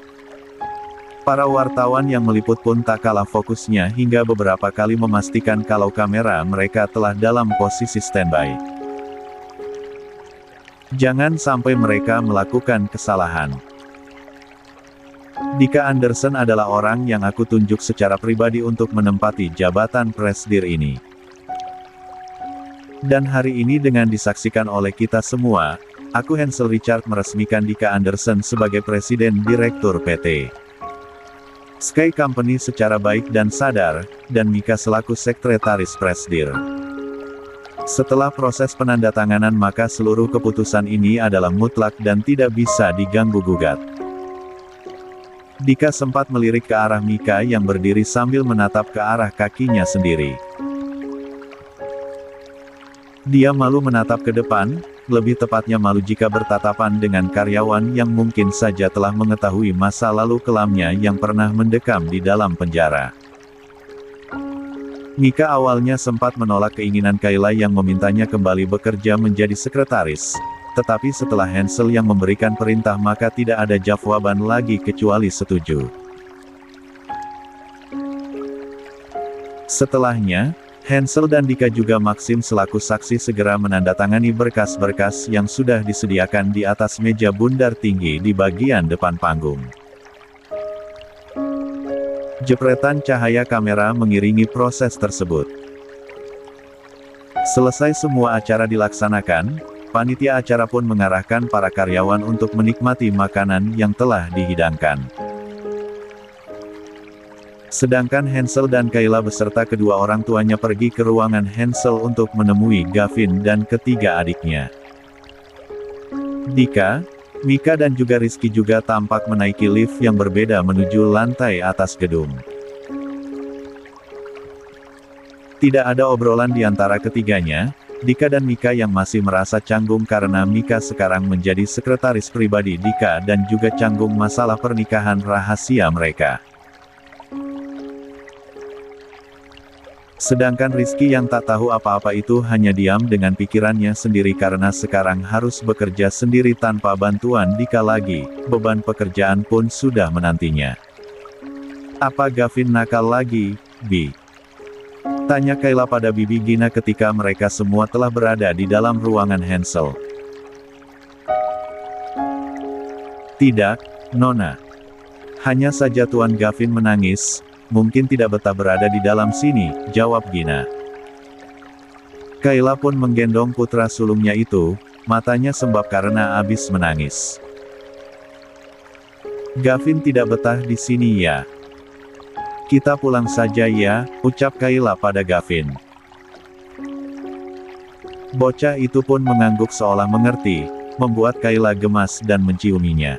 Para wartawan yang meliput pun tak kalah fokusnya hingga beberapa kali memastikan kalau kamera mereka telah dalam posisi standby. Jangan sampai mereka melakukan kesalahan. Dika Anderson adalah orang yang aku tunjuk secara pribadi untuk menempati jabatan presidir ini. Dan hari ini dengan disaksikan oleh kita semua, aku Hansel Richard meresmikan Dika Anderson sebagai Presiden Direktur PT Sky Company secara baik dan sadar, dan Mika selaku Sekretaris Presidir. Setelah proses penandatanganan maka seluruh keputusan ini adalah mutlak dan tidak bisa diganggu-gugat. Dika sempat melirik ke arah Mika yang berdiri sambil menatap ke arah kakinya sendiri. Dia malu menatap ke depan, lebih tepatnya malu jika bertatapan dengan karyawan yang mungkin saja telah mengetahui masa lalu kelamnya yang pernah mendekam di dalam penjara. Mika awalnya sempat menolak keinginan Kayla yang memintanya kembali bekerja menjadi sekretaris. Tetapi setelah Hansel yang memberikan perintah maka tidak ada jawaban lagi kecuali setuju. Setelahnya, Hansel dan Dika juga Maxim selaku saksi segera menandatangani berkas-berkas yang sudah disediakan di atas meja bundar tinggi di bagian depan panggung. Jepretan cahaya kamera mengiringi proses tersebut. Selesai semua acara dilaksanakan, panitia acara pun mengarahkan para karyawan untuk menikmati makanan yang telah dihidangkan. Sedangkan Hansel dan Kayla beserta kedua orang tuanya pergi ke ruangan Hansel untuk menemui Gavin dan ketiga adiknya. Dika, Mika dan juga Rizky juga tampak menaiki lift yang berbeda menuju lantai atas gedung. Tidak ada obrolan di antara ketiganya, Dika dan Mika yang masih merasa canggung karena Mika sekarang menjadi sekretaris pribadi Dika dan juga canggung masalah pernikahan rahasia mereka. Sedangkan Rizky yang tak tahu apa-apa itu hanya diam dengan pikirannya sendiri karena sekarang harus bekerja sendiri tanpa bantuan Dika lagi, beban pekerjaan pun sudah menantinya. Apa Gavin nakal lagi, Bi? Tanya Kayla pada Bibi Gina ketika mereka semua telah berada di dalam ruangan Hansel. Tidak, Nona. Hanya saja Tuan Gavin menangis. Mungkin tidak betah berada di dalam sini, jawab Gina. Kayla pun menggendong putra sulungnya itu, matanya sembab karena habis menangis. Gavin tidak betah di sini ya. Kita pulang saja ya, ucap Kayla pada Gavin. Bocah itu pun mengangguk seolah mengerti, membuat Kayla gemas dan menciuminya.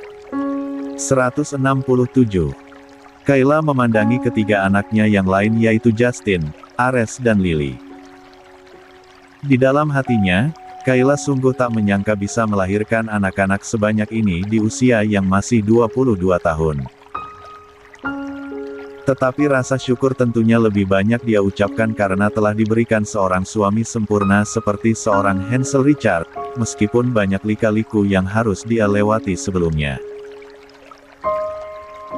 167. Kayla memandangi ketiga anaknya yang lain yaitu Justin, Ares dan Lily. Di dalam hatinya, Kayla sungguh tak menyangka bisa melahirkan anak-anak sebanyak ini di usia yang masih 22 tahun. Tetapi rasa syukur tentunya lebih banyak dia ucapkan karena telah diberikan seorang suami sempurna seperti seorang Hansel Richard, meskipun banyak lika-liku yang harus dia lewati sebelumnya.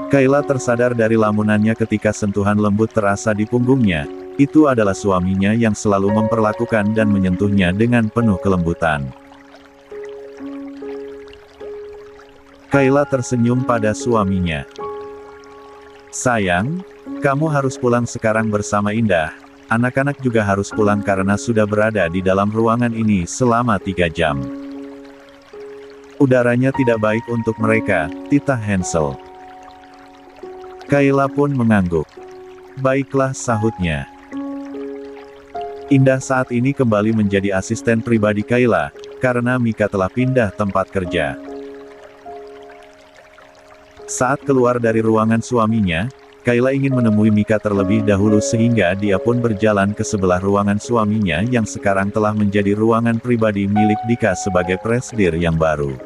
Kayla tersadar dari lamunannya ketika sentuhan lembut terasa di punggungnya, itu adalah suaminya yang selalu memperlakukan dan menyentuhnya dengan penuh kelembutan. Kayla tersenyum pada suaminya. Sayang, kamu harus pulang sekarang bersama Indah, anak-anak juga harus pulang karena sudah berada di dalam ruangan ini selama 3 jam. Udaranya tidak baik untuk mereka, titah Hansel. Kayla pun mengangguk. Baiklah, sahutnya. Indah saat ini kembali menjadi asisten pribadi Kayla, karena Mika telah pindah tempat kerja. Saat keluar dari ruangan suaminya, Kayla ingin menemui Mika terlebih dahulu sehingga dia pun berjalan ke sebelah ruangan suaminya yang sekarang telah menjadi ruangan pribadi milik Dika sebagai presidir yang baru.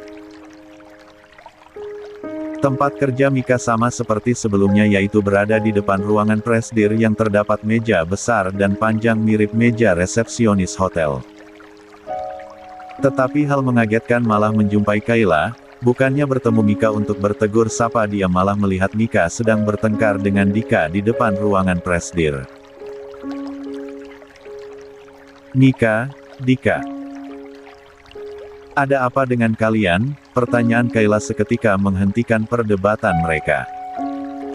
Tempat kerja Mika sama seperti sebelumnya yaitu berada di depan ruangan presidir yang terdapat meja besar dan panjang mirip meja resepsionis hotel. Tetapi hal mengagetkan malah menjumpai Kayla, bukannya bertemu Mika untuk bertegur sapa dia malah melihat Mika sedang bertengkar dengan Dika di depan ruangan presidir. Mika, Dika. Ada apa dengan kalian? Pertanyaan Kayla seketika menghentikan perdebatan mereka.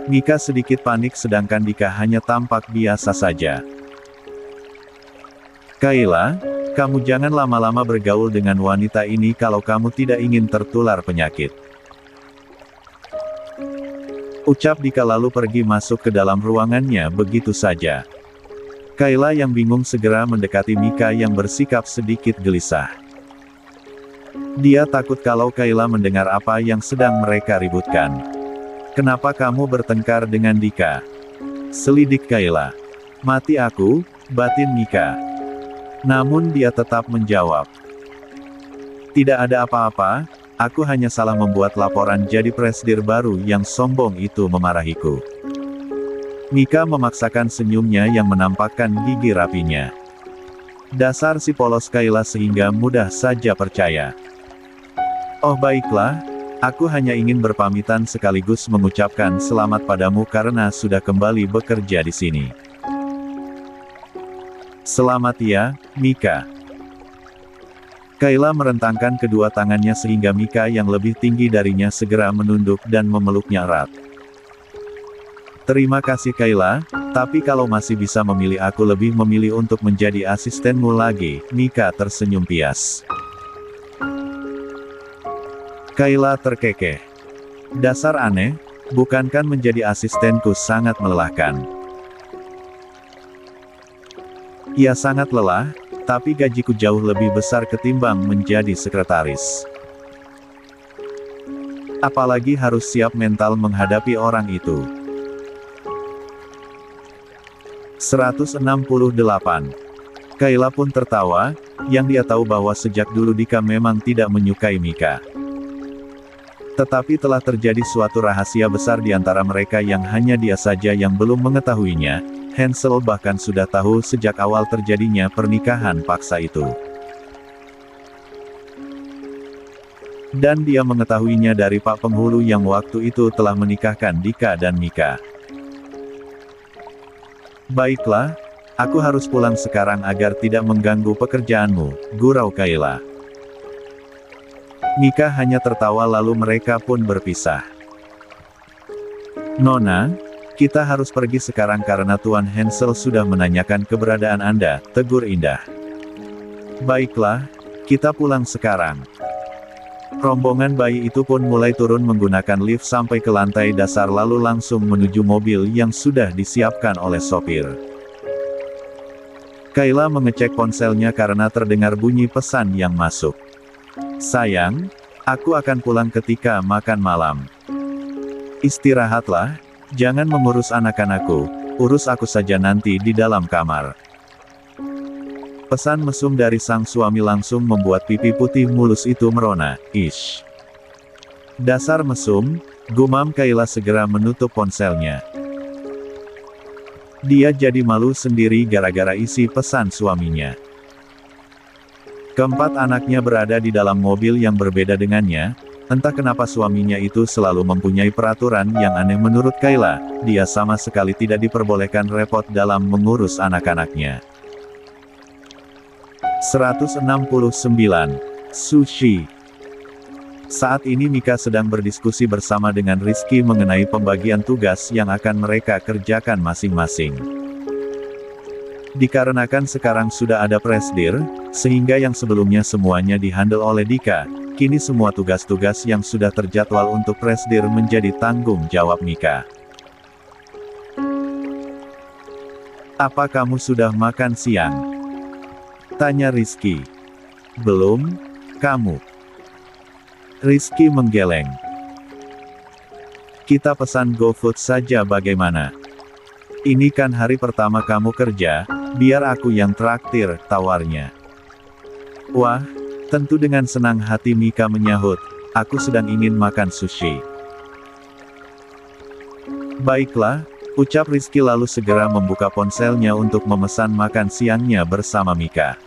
Mika sedikit panik sedangkan Dika hanya tampak biasa saja. Kayla, kamu jangan lama-lama bergaul dengan wanita ini kalau kamu tidak ingin tertular penyakit. Ucap Dika lalu pergi masuk ke dalam ruangannya begitu saja. Kayla yang bingung segera mendekati Mika yang bersikap sedikit gelisah. Dia takut kalau Kayla mendengar apa yang sedang mereka ributkan. Kenapa kamu bertengkar dengan Dika? Selidik Kayla. Mati aku, batin Mika. Namun dia tetap menjawab. Tidak ada apa-apa, aku hanya salah membuat laporan jadi presidir baru yang sombong itu memarahiku. Mika memaksakan senyumnya yang menampakkan gigi rapinya. Dasar si polos Kayla sehingga mudah saja percaya. Oh baiklah, aku hanya ingin berpamitan sekaligus mengucapkan selamat padamu karena sudah kembali bekerja di sini. Selamat ya, Mika. Kayla merentangkan kedua tangannya sehingga Mika yang lebih tinggi darinya segera menunduk dan memeluknya erat. Terima kasih Kayla, tapi kalau masih bisa memilih aku lebih memilih untuk menjadi asistenmu lagi, Mika tersenyum pias. Kayla terkekeh. Dasar aneh, bukankah menjadi asistenku sangat melelahkan? Ya sangat lelah, tapi gajiku jauh lebih besar ketimbang menjadi sekretaris. Apalagi harus siap mental menghadapi orang itu. 168. Kayla pun tertawa, yang dia tahu bahwa sejak dulu Dika memang tidak menyukai Mika. Tetapi telah terjadi suatu rahasia besar di antara mereka yang hanya dia saja yang belum mengetahuinya. Hansel bahkan sudah tahu sejak awal terjadinya pernikahan paksa itu. Dan dia mengetahuinya dari Pak Penghulu yang waktu itu telah menikahkan Dika dan Mika. Baiklah, aku harus pulang sekarang agar tidak mengganggu pekerjaanmu, gurau Kayla. Mika hanya tertawa lalu mereka pun berpisah. Nona, kita harus pergi sekarang karena Tuan Hansel sudah menanyakan keberadaan Anda, tegur Indah. Baiklah, kita pulang sekarang. Rombongan bayi itu pun mulai turun menggunakan lift sampai ke lantai dasar lalu langsung menuju mobil yang sudah disiapkan oleh sopir. Kayla mengecek ponselnya karena terdengar bunyi pesan yang masuk. Sayang, aku akan pulang ketika makan malam. Istirahatlah. Jangan mengurus anak-anakku, urus aku saja nanti di dalam kamar. Pesan mesum dari sang suami langsung membuat pipi putih mulus itu merona. Ish. Dasar mesum, gumam Kayla segera menutup ponselnya. Dia jadi malu sendiri gara-gara isi pesan suaminya. Keempat anaknya berada di dalam mobil yang berbeda dengannya. Entah kenapa suaminya itu selalu mempunyai peraturan yang aneh menurut Kayla, dia sama sekali tidak diperbolehkan repot dalam mengurus anak-anaknya. 169. Sushi. Saat ini Mika sedang berdiskusi bersama dengan Rizky mengenai pembagian tugas yang akan mereka kerjakan masing-masing. Dikarenakan sekarang sudah ada presdir, sehingga yang sebelumnya semuanya dihandle oleh Dika, kini semua tugas-tugas yang sudah terjadwal untuk presdir menjadi tanggung jawab Mika. Apa kamu sudah makan siang? Tanya Rizky. Belum, kamu? Rizky menggeleng. Kita pesan GoFood saja bagaimana? Ini kan hari pertama kamu kerja, biar aku yang traktir, tawarnya. Wah, tentu dengan senang hati Mika menyahut, aku sedang ingin makan sushi. Baiklah, ucap Rizky lalu segera membuka ponselnya untuk memesan makan siangnya bersama Mika.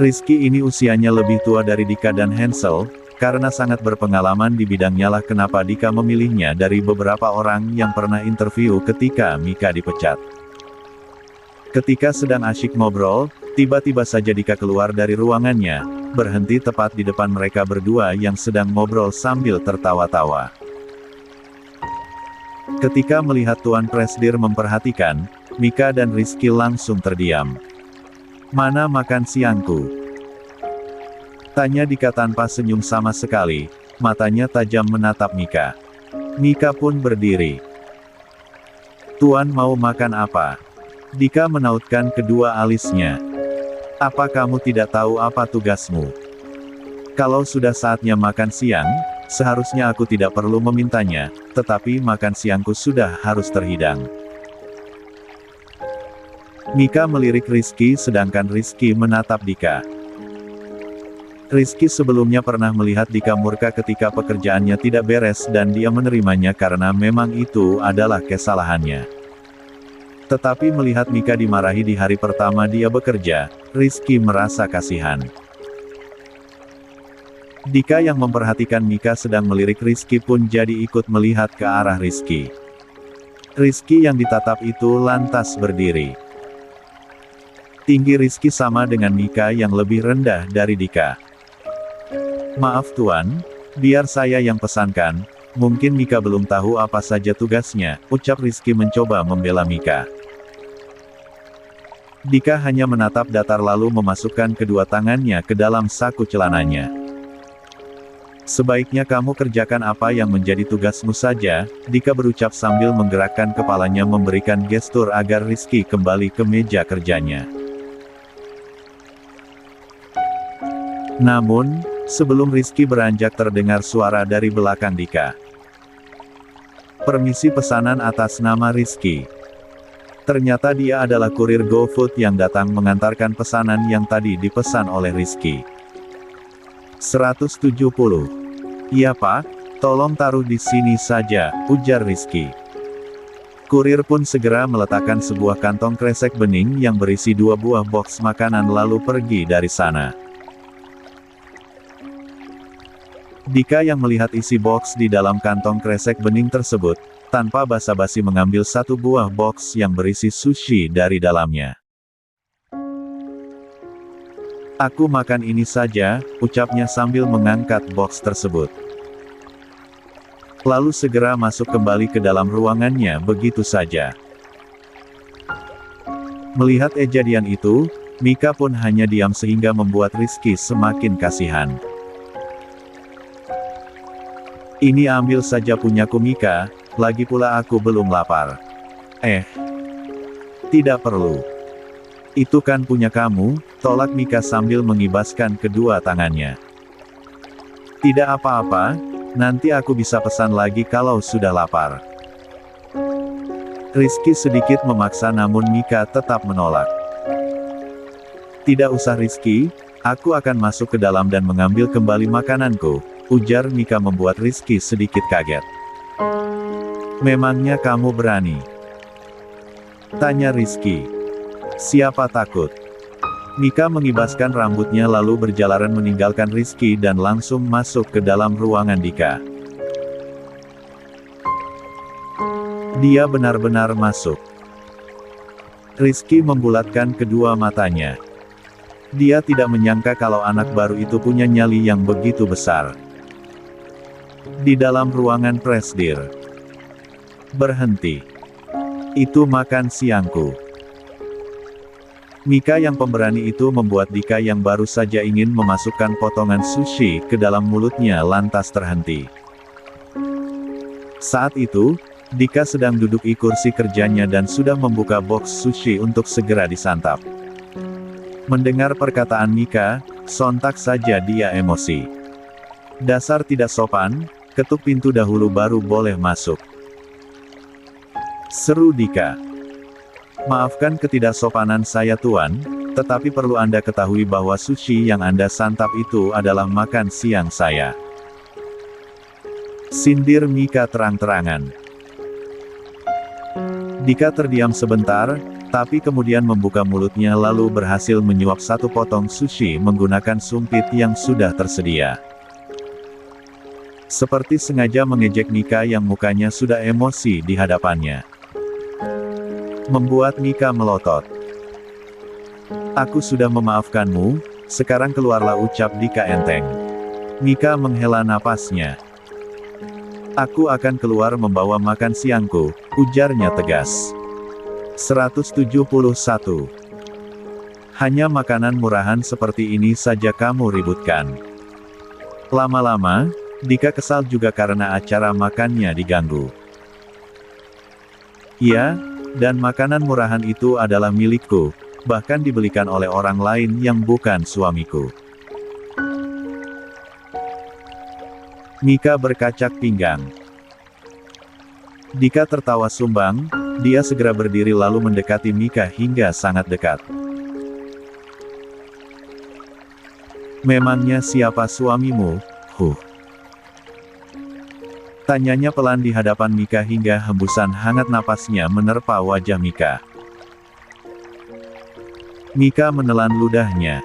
Rizky ini usianya lebih tua dari Dika dan Hansel, karena sangat berpengalaman di bidangnya lah kenapa Dika memilihnya dari beberapa orang yang pernah interview ketika Mika dipecat. Ketika sedang asyik ngobrol, tiba-tiba saja Dika keluar dari ruangannya, berhenti tepat di depan mereka berdua yang sedang ngobrol sambil tertawa-tawa. Ketika melihat Tuan Presdir memperhatikan, Mika dan Rizky langsung terdiam. Mana makan siangku? Tanya Dika tanpa senyum sama sekali, matanya tajam menatap Mika. Mika pun berdiri. Tuan mau makan apa? Dika menautkan kedua alisnya. Apa kamu tidak tahu apa tugasmu? Kalau sudah saatnya makan siang, seharusnya aku tidak perlu memintanya, tetapi makan siangku sudah harus terhidang. Mika melirik Rizky sedangkan Rizky menatap Dika. Rizky sebelumnya pernah melihat Dika murka ketika pekerjaannya tidak beres dan dia menerimanya karena memang itu adalah kesalahannya. Tetapi melihat Mika dimarahi di hari pertama dia bekerja, Rizky merasa kasihan. Dika yang memperhatikan Mika sedang melirik Rizky pun jadi ikut melihat ke arah Rizky. Rizky yang ditatap itu lantas berdiri. Tinggi Rizky sama dengan Mika yang lebih rendah dari Dika. Maaf Tuan, biar saya yang pesankan, mungkin Mika belum tahu apa saja tugasnya, ucap Rizky mencoba membela Mika. Dika hanya menatap datar lalu memasukkan kedua tangannya ke dalam saku celananya. Sebaiknya kamu kerjakan apa yang menjadi tugasmu saja, Dika berucap sambil menggerakkan kepalanya memberikan gestur agar Rizky kembali ke meja kerjanya. Namun, sebelum Rizky beranjak terdengar suara dari belakang Dika. Permisi, pesanan atas nama Rizky. Ternyata dia adalah kurir GoFood yang datang mengantarkan pesanan yang tadi dipesan oleh Rizky. 170. Iya Pak, tolong taruh di sini saja, ujar Rizky. Kurir pun segera meletakkan sebuah kantong kresek bening yang berisi 2 buah boks makanan lalu pergi dari sana. Dika yang melihat isi boks di dalam kantong kresek bening tersebut, tanpa basa-basi mengambil 1 buah boks yang berisi sushi dari dalamnya. Aku makan ini saja, ucapnya sambil mengangkat boks tersebut. Lalu segera masuk kembali ke dalam ruangannya begitu saja. Melihat kejadian itu, Mika pun hanya diam sehingga membuat Rizky semakin kasihan. Ini ambil saja punyaku Mika, lagi pula aku belum lapar. Tidak perlu. Itu kan punya kamu, tolak Mika sambil mengibaskan kedua tangannya. Tidak apa-apa, nanti aku bisa pesan lagi kalau sudah lapar. Rizky sedikit memaksa namun Mika tetap menolak. Tidak usah Rizky, aku akan masuk ke dalam dan mengambil kembali makananku, ujar Mika membuat Rizky sedikit kaget. Memangnya kamu berani? Tanya Rizky. Siapa takut? Mika mengibaskan rambutnya lalu berjalan meninggalkan Rizky dan langsung masuk ke dalam ruangan Dika. Dia benar-benar masuk. Rizky membulatkan kedua matanya. Dia tidak menyangka kalau anak baru itu punya nyali yang begitu besar. Di dalam ruangan presdir. Berhenti. Itu makan siangku. Mika yang pemberani itu membuat Dika yang baru saja ingin memasukkan potongan sushi ke dalam mulutnya lantas terhenti. Saat itu, Dika sedang duduk di kursi kerjanya dan sudah membuka boks sushi untuk segera disantap. Mendengar perkataan Mika, sontak saja dia emosi. Dasar tidak sopan, ketuk pintu dahulu baru boleh masuk. Seru Dika. Maafkan ketidaksopanan saya Tuan, tetapi perlu Anda ketahui bahwa sushi yang Anda santap itu adalah makan siang saya. Sindir Mika terang-terangan. Dika terdiam sebentar, tapi kemudian membuka mulutnya lalu berhasil menyuap 1 potong sushi menggunakan sumpit yang sudah tersedia. Seperti sengaja mengejek Mika yang mukanya sudah emosi di hadapannya. Membuat Mika melotot. Aku sudah memaafkanmu, sekarang keluarlah, ucap Dika enteng. Mika menghela napasnya. Aku akan keluar membawa makan siangku, ujarnya tegas. 171. Hanya makanan murahan seperti ini saja kamu ributkan. Lama-lama, Dika kesal juga karena acara makannya diganggu. Ya, dan makanan murahan itu adalah milikku, bahkan dibelikan oleh orang lain yang bukan suamiku. Mika berkacak pinggang. Dika tertawa sumbang, dia segera berdiri lalu mendekati Mika hingga sangat dekat. Memangnya siapa suamimu? Tanyanya pelan di hadapan Mika hingga hembusan hangat napasnya menerpa wajah Mika. Mika menelan ludahnya.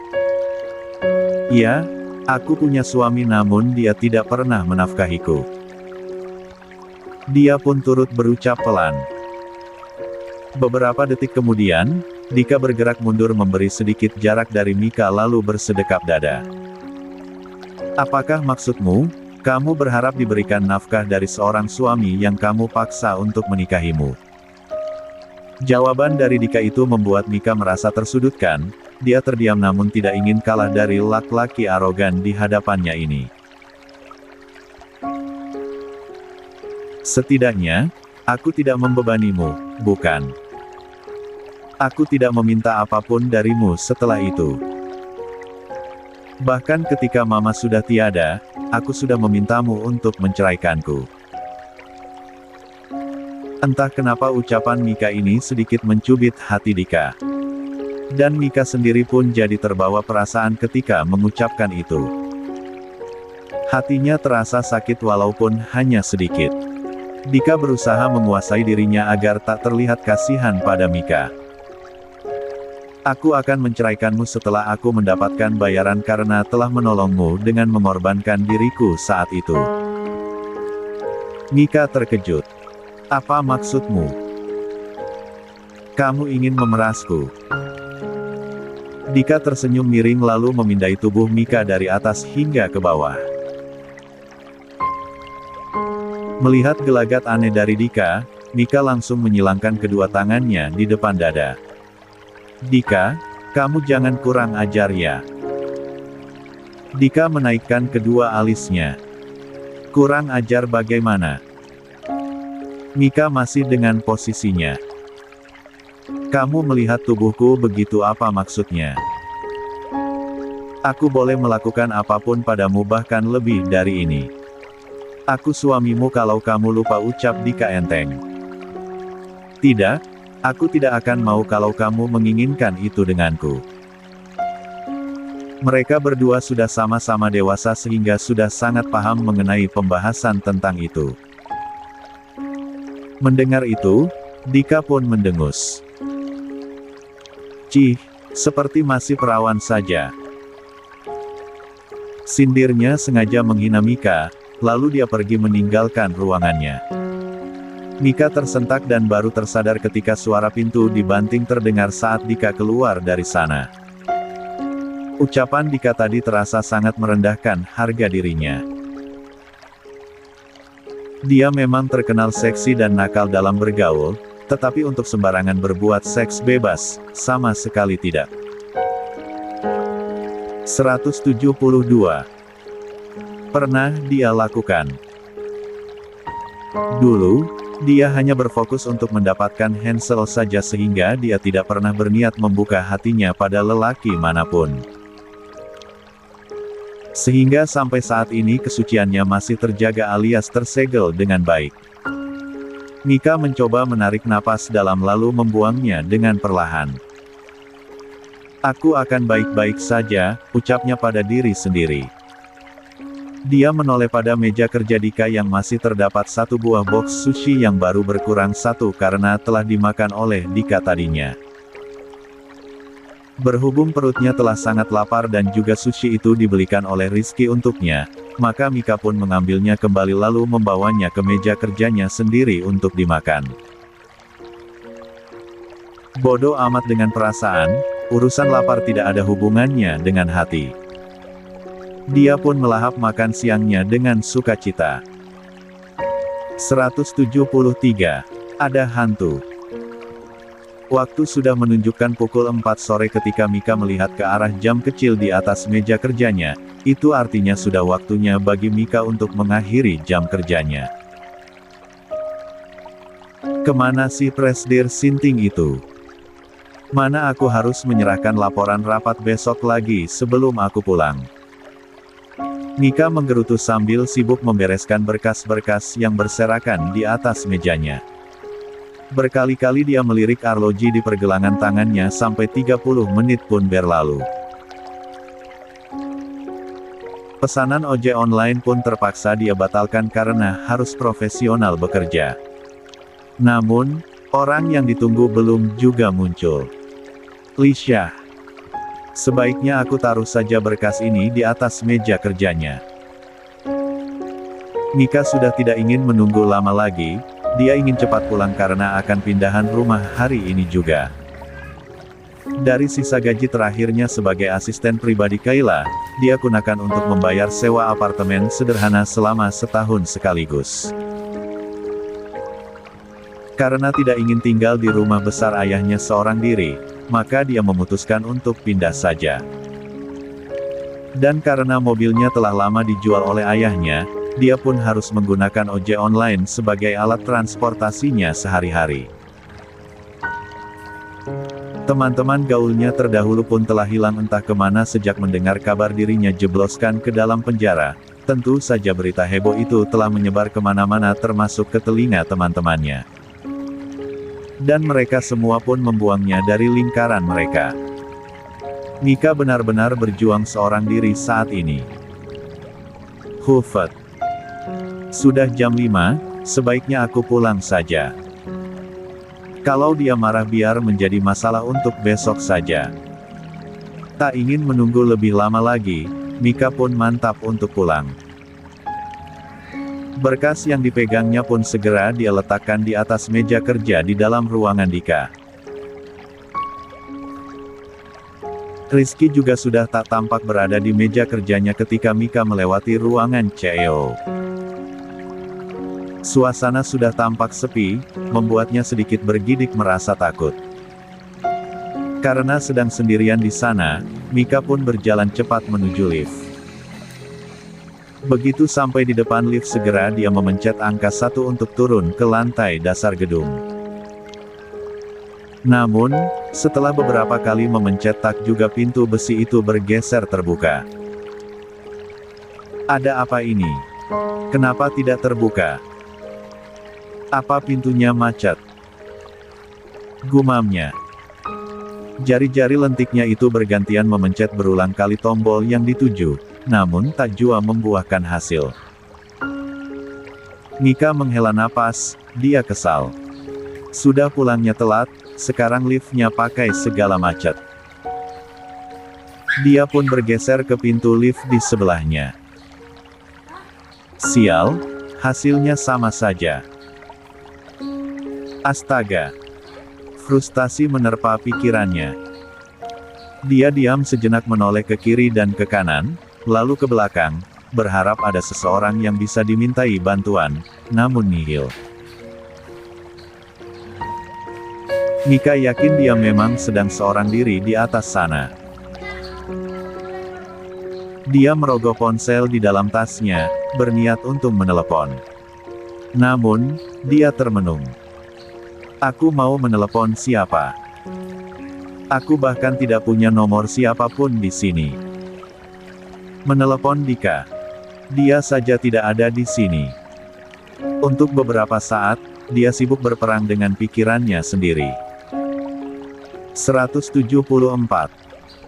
Iya, aku punya suami namun dia tidak pernah menafkahiku. Dia pun turut berucap pelan. Beberapa detik kemudian, Dika bergerak mundur memberi sedikit jarak dari Mika lalu bersedekap dada. Apakah maksudmu? Kamu berharap diberikan nafkah dari seorang suami yang kamu paksa untuk menikahimu. Jawaban dari Dika itu membuat Mika merasa tersudutkan. Dia terdiam namun tidak ingin kalah dari laki-laki arogan di hadapannya ini. Setidaknya, aku tidak membebanimu, bukan? Aku tidak meminta apapun darimu setelah itu. Bahkan ketika mama sudah tiada, aku sudah memintamu untuk menceraikanku. Entah kenapa ucapan Mika ini sedikit mencubit hati Dika. Dan Mika sendiri pun jadi terbawa perasaan ketika mengucapkan itu. Hatinya terasa sakit walaupun hanya sedikit. Dika berusaha menguasai dirinya agar tak terlihat kasihan pada Mika. Aku akan menceraikanmu setelah aku mendapatkan bayaran karena telah menolongmu dengan mengorbankan diriku saat itu. Mika terkejut. Apa maksudmu? Kamu ingin memerasku? Dika tersenyum miring lalu memindai tubuh Mika dari atas hingga ke bawah. Melihat gelagat aneh dari Dika, Mika langsung menyilangkan kedua tangannya di depan dada. Dika, kamu jangan kurang ajar ya. Dika menaikkan kedua alisnya. Kurang ajar bagaimana? Mika masih dengan posisinya. Kamu melihat tubuhku begitu apa maksudnya? Aku boleh melakukan apapun padamu bahkan lebih dari ini. Aku suamimu kalau kamu lupa, ucap Dika enteng. Tidak. Aku tidak akan mau kalau kamu menginginkan itu denganku. Mereka berdua sudah sama-sama dewasa sehingga sudah sangat paham mengenai pembahasan tentang itu. Mendengar itu, Dika pun mendengus. Cih, seperti masih perawan saja. Sindirnya sengaja menghina Mika, lalu dia pergi meninggalkan ruangannya. Mika tersentak dan baru tersadar ketika suara pintu dibanting terdengar saat Dika keluar dari sana. Ucapan Dika tadi terasa sangat merendahkan harga dirinya. Dia memang terkenal seksi dan nakal dalam bergaul, tetapi untuk sembarangan berbuat seks bebas, sama sekali tidak. 172. Pernah dia lakukan. Dulu, dia hanya berfokus untuk mendapatkan Hansel saja sehingga dia tidak pernah berniat membuka hatinya pada lelaki manapun. Sehingga sampai saat ini kesuciannya masih terjaga alias tersegel dengan baik. Mika mencoba menarik napas dalam lalu membuangnya dengan perlahan. Aku akan baik-baik saja, ucapnya pada diri sendiri. Dia menoleh pada meja kerja Dika yang masih terdapat satu buah box sushi yang baru berkurang satu karena telah dimakan oleh Dika tadinya. Berhubung perutnya telah sangat lapar dan juga sushi itu dibelikan oleh Rizky untuknya, maka Mika pun mengambilnya kembali lalu membawanya ke meja kerjanya sendiri untuk dimakan. Bodoh amat dengan perasaan, urusan lapar tidak ada hubungannya dengan hati. Dia pun melahap makan siangnya dengan sukacita. 173. Ada hantu. Waktu sudah menunjukkan pukul 4 sore ketika Mika melihat ke arah jam kecil di atas meja kerjanya, itu artinya sudah waktunya bagi Mika untuk mengakhiri jam kerjanya. Kemana si Presdir Sinting itu? Mana aku harus menyerahkan laporan rapat besok lagi sebelum aku pulang. Mika menggerutu sambil sibuk membereskan berkas-berkas yang berserakan di atas mejanya. Berkali-kali dia melirik arloji di pergelangan tangannya sampai 30 menit pun berlalu. Pesanan ojek online pun terpaksa dia batalkan karena harus profesional bekerja. Namun, orang yang ditunggu belum juga muncul. Lisha. Sebaiknya aku taruh saja berkas ini di atas meja kerjanya. Mika sudah tidak ingin menunggu lama lagi, dia ingin cepat pulang karena akan pindahan rumah hari ini juga. Dari sisa gaji terakhirnya sebagai asisten pribadi Kayla, dia gunakan untuk membayar sewa apartemen sederhana selama setahun sekaligus. Karena tidak ingin tinggal di rumah besar ayahnya seorang diri, maka dia memutuskan untuk pindah saja. Dan karena mobilnya telah lama dijual oleh ayahnya, dia pun harus menggunakan ojek online sebagai alat transportasinya sehari-hari. Teman-teman gaulnya terdahulu pun telah hilang entah kemana sejak mendengar kabar dirinya jebloskan ke dalam penjara. Tentu saja berita heboh itu telah menyebar kemana-mana termasuk ke telinga teman-temannya. Dan mereka semua pun membuangnya dari lingkaran mereka. Mika benar-benar berjuang seorang diri saat ini. Hufet. Sudah jam 5, sebaiknya aku pulang saja. Kalau dia marah biar menjadi masalah untuk besok saja. Tak ingin menunggu lebih lama lagi, Mika pun mantap untuk pulang. Berkas yang dipegangnya pun segera dia letakkan di atas meja kerja di dalam ruangan Dika. Rizky juga sudah tak tampak berada di meja kerjanya ketika Mika melewati ruangan CEO. Suasana sudah tampak sepi, membuatnya sedikit bergidik merasa takut. Karena sedang sendirian di sana, Mika pun berjalan cepat menuju lift. Begitu sampai di depan lift segera dia memencet angka 1 untuk turun ke lantai dasar gedung. Namun, setelah beberapa kali memencet tak juga pintu besi itu bergeser terbuka. Ada apa ini? Kenapa tidak terbuka? Apa pintunya macet? Gumamnya. Jari-jari lentiknya itu bergantian memencet berulang kali tombol yang dituju, namun tak jua membuahkan hasil. Mika menghela napas, dia kesal. Sudah pulangnya telat, sekarang liftnya pakai segala macet. Dia pun bergeser ke pintu lift di sebelahnya. Sial, hasilnya sama saja. Astaga. Frustasi menerpa pikirannya. Dia diam sejenak menoleh ke kiri dan ke kanan, lalu ke belakang, berharap ada seseorang yang bisa dimintai bantuan, namun nihil. Mika yakin dia memang sedang seorang diri di atas sana. Dia merogoh ponsel di dalam tasnya, berniat untuk menelepon. Namun, dia termenung. Aku mau menelepon siapa? Aku bahkan tidak punya nomor siapapun di sini. Menelepon Dika. Dia saja tidak ada di sini. Untuk beberapa saat, dia sibuk berperang dengan pikirannya sendiri. 174.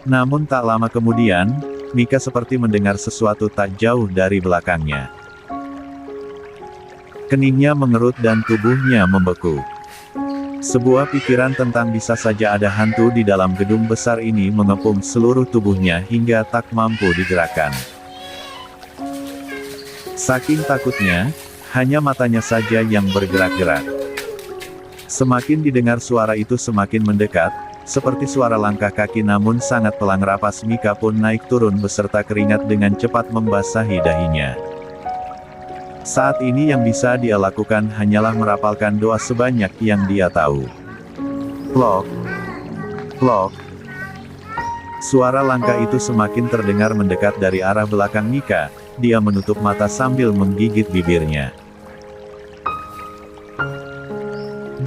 Namun tak lama kemudian, Mika seperti mendengar sesuatu tak jauh dari belakangnya. Keningnya mengerut dan tubuhnya membeku. Sebuah pikiran tentang bisa saja ada hantu di dalam gedung besar ini mengepung seluruh tubuhnya hingga tak mampu digerakkan. Saking takutnya, hanya matanya saja yang bergerak-gerak. Semakin didengar suara itu semakin mendekat, seperti suara langkah kaki namun sangat pelan. Rapas Mika pun naik turun beserta keringat dengan cepat membasahi dahinya. Saat ini yang bisa dia lakukan hanyalah merapalkan doa sebanyak yang dia tahu. Plok. Plok. Suara langkah itu semakin terdengar mendekat dari arah belakang Mika. Dia menutup mata sambil menggigit bibirnya.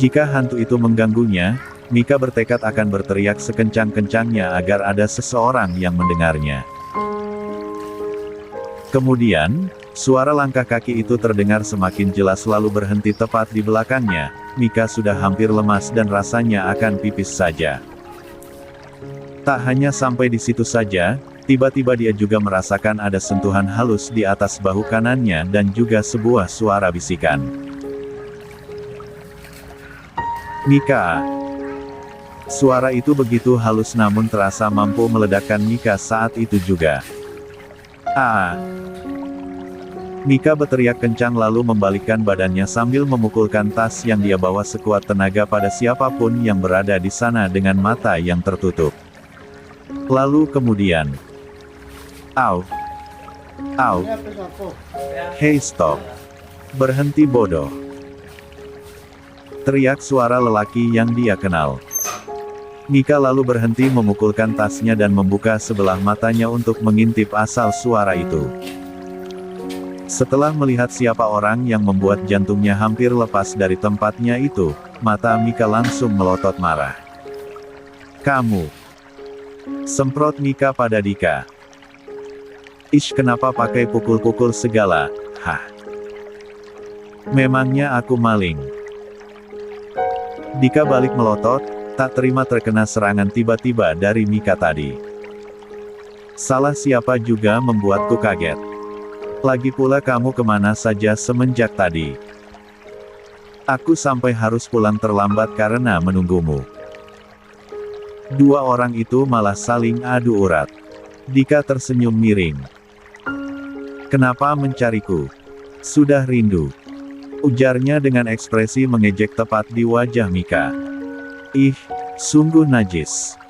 Jika hantu itu mengganggunya, Mika bertekad akan berteriak sekencang-kencangnya agar ada seseorang yang mendengarnya. Kemudian, suara langkah kaki itu terdengar semakin jelas lalu berhenti tepat di belakangnya. Mika sudah hampir lemas dan rasanya akan pipis saja. Tak hanya sampai di situ saja, tiba-tiba dia juga merasakan ada sentuhan halus di atas bahu kanannya dan juga sebuah suara bisikan. Mika. Suara itu begitu halus namun terasa mampu meledakkan Mika saat itu juga. Mika berteriak kencang lalu membalikkan badannya sambil memukulkan tas yang dia bawa sekuat tenaga pada siapapun yang berada di sana dengan mata yang tertutup. Lalu kemudian, "Au! Au! Hei stop! Berhenti bodoh!" Teriak suara lelaki yang dia kenal. Mika lalu berhenti memukulkan tasnya dan membuka sebelah matanya untuk mengintip asal suara itu. Setelah melihat siapa orang yang membuat jantungnya hampir lepas dari tempatnya itu, mata Mika langsung melotot marah. "Kamu!" Semprot Mika pada Dika. "Ish, kenapa pakai pukul-pukul segala? Hah? Memangnya aku maling?" Dika balik melotot, tak terima terkena serangan tiba-tiba dari Mika tadi. "Salah siapa juga membuatku kaget. Lagi pula kamu kemana saja semenjak tadi? Aku sampai harus pulang terlambat karena menunggumu." Dua orang itu malah saling adu urat. Dika tersenyum miring. "Kenapa mencariku? Sudah rindu," ujarnya dengan ekspresi mengejek tepat di wajah Mika. "Ih, sungguh najis,"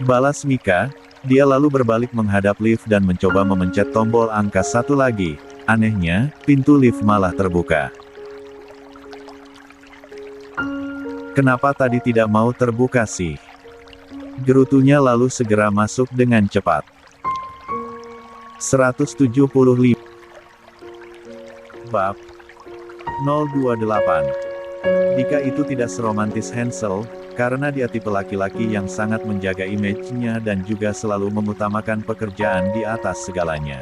balas Mika. Dia lalu berbalik menghadap lift dan mencoba memencet tombol angka 1 lagi. Anehnya, pintu lift malah terbuka. "Kenapa tadi tidak mau terbuka sih?" gerutunya lalu segera masuk dengan cepat. 175 Bab 028. Dika itu tidak seromantis Hansel, karena dia tipe laki-laki yang sangat menjaga image-nya dan juga selalu mengutamakan pekerjaan di atas segalanya.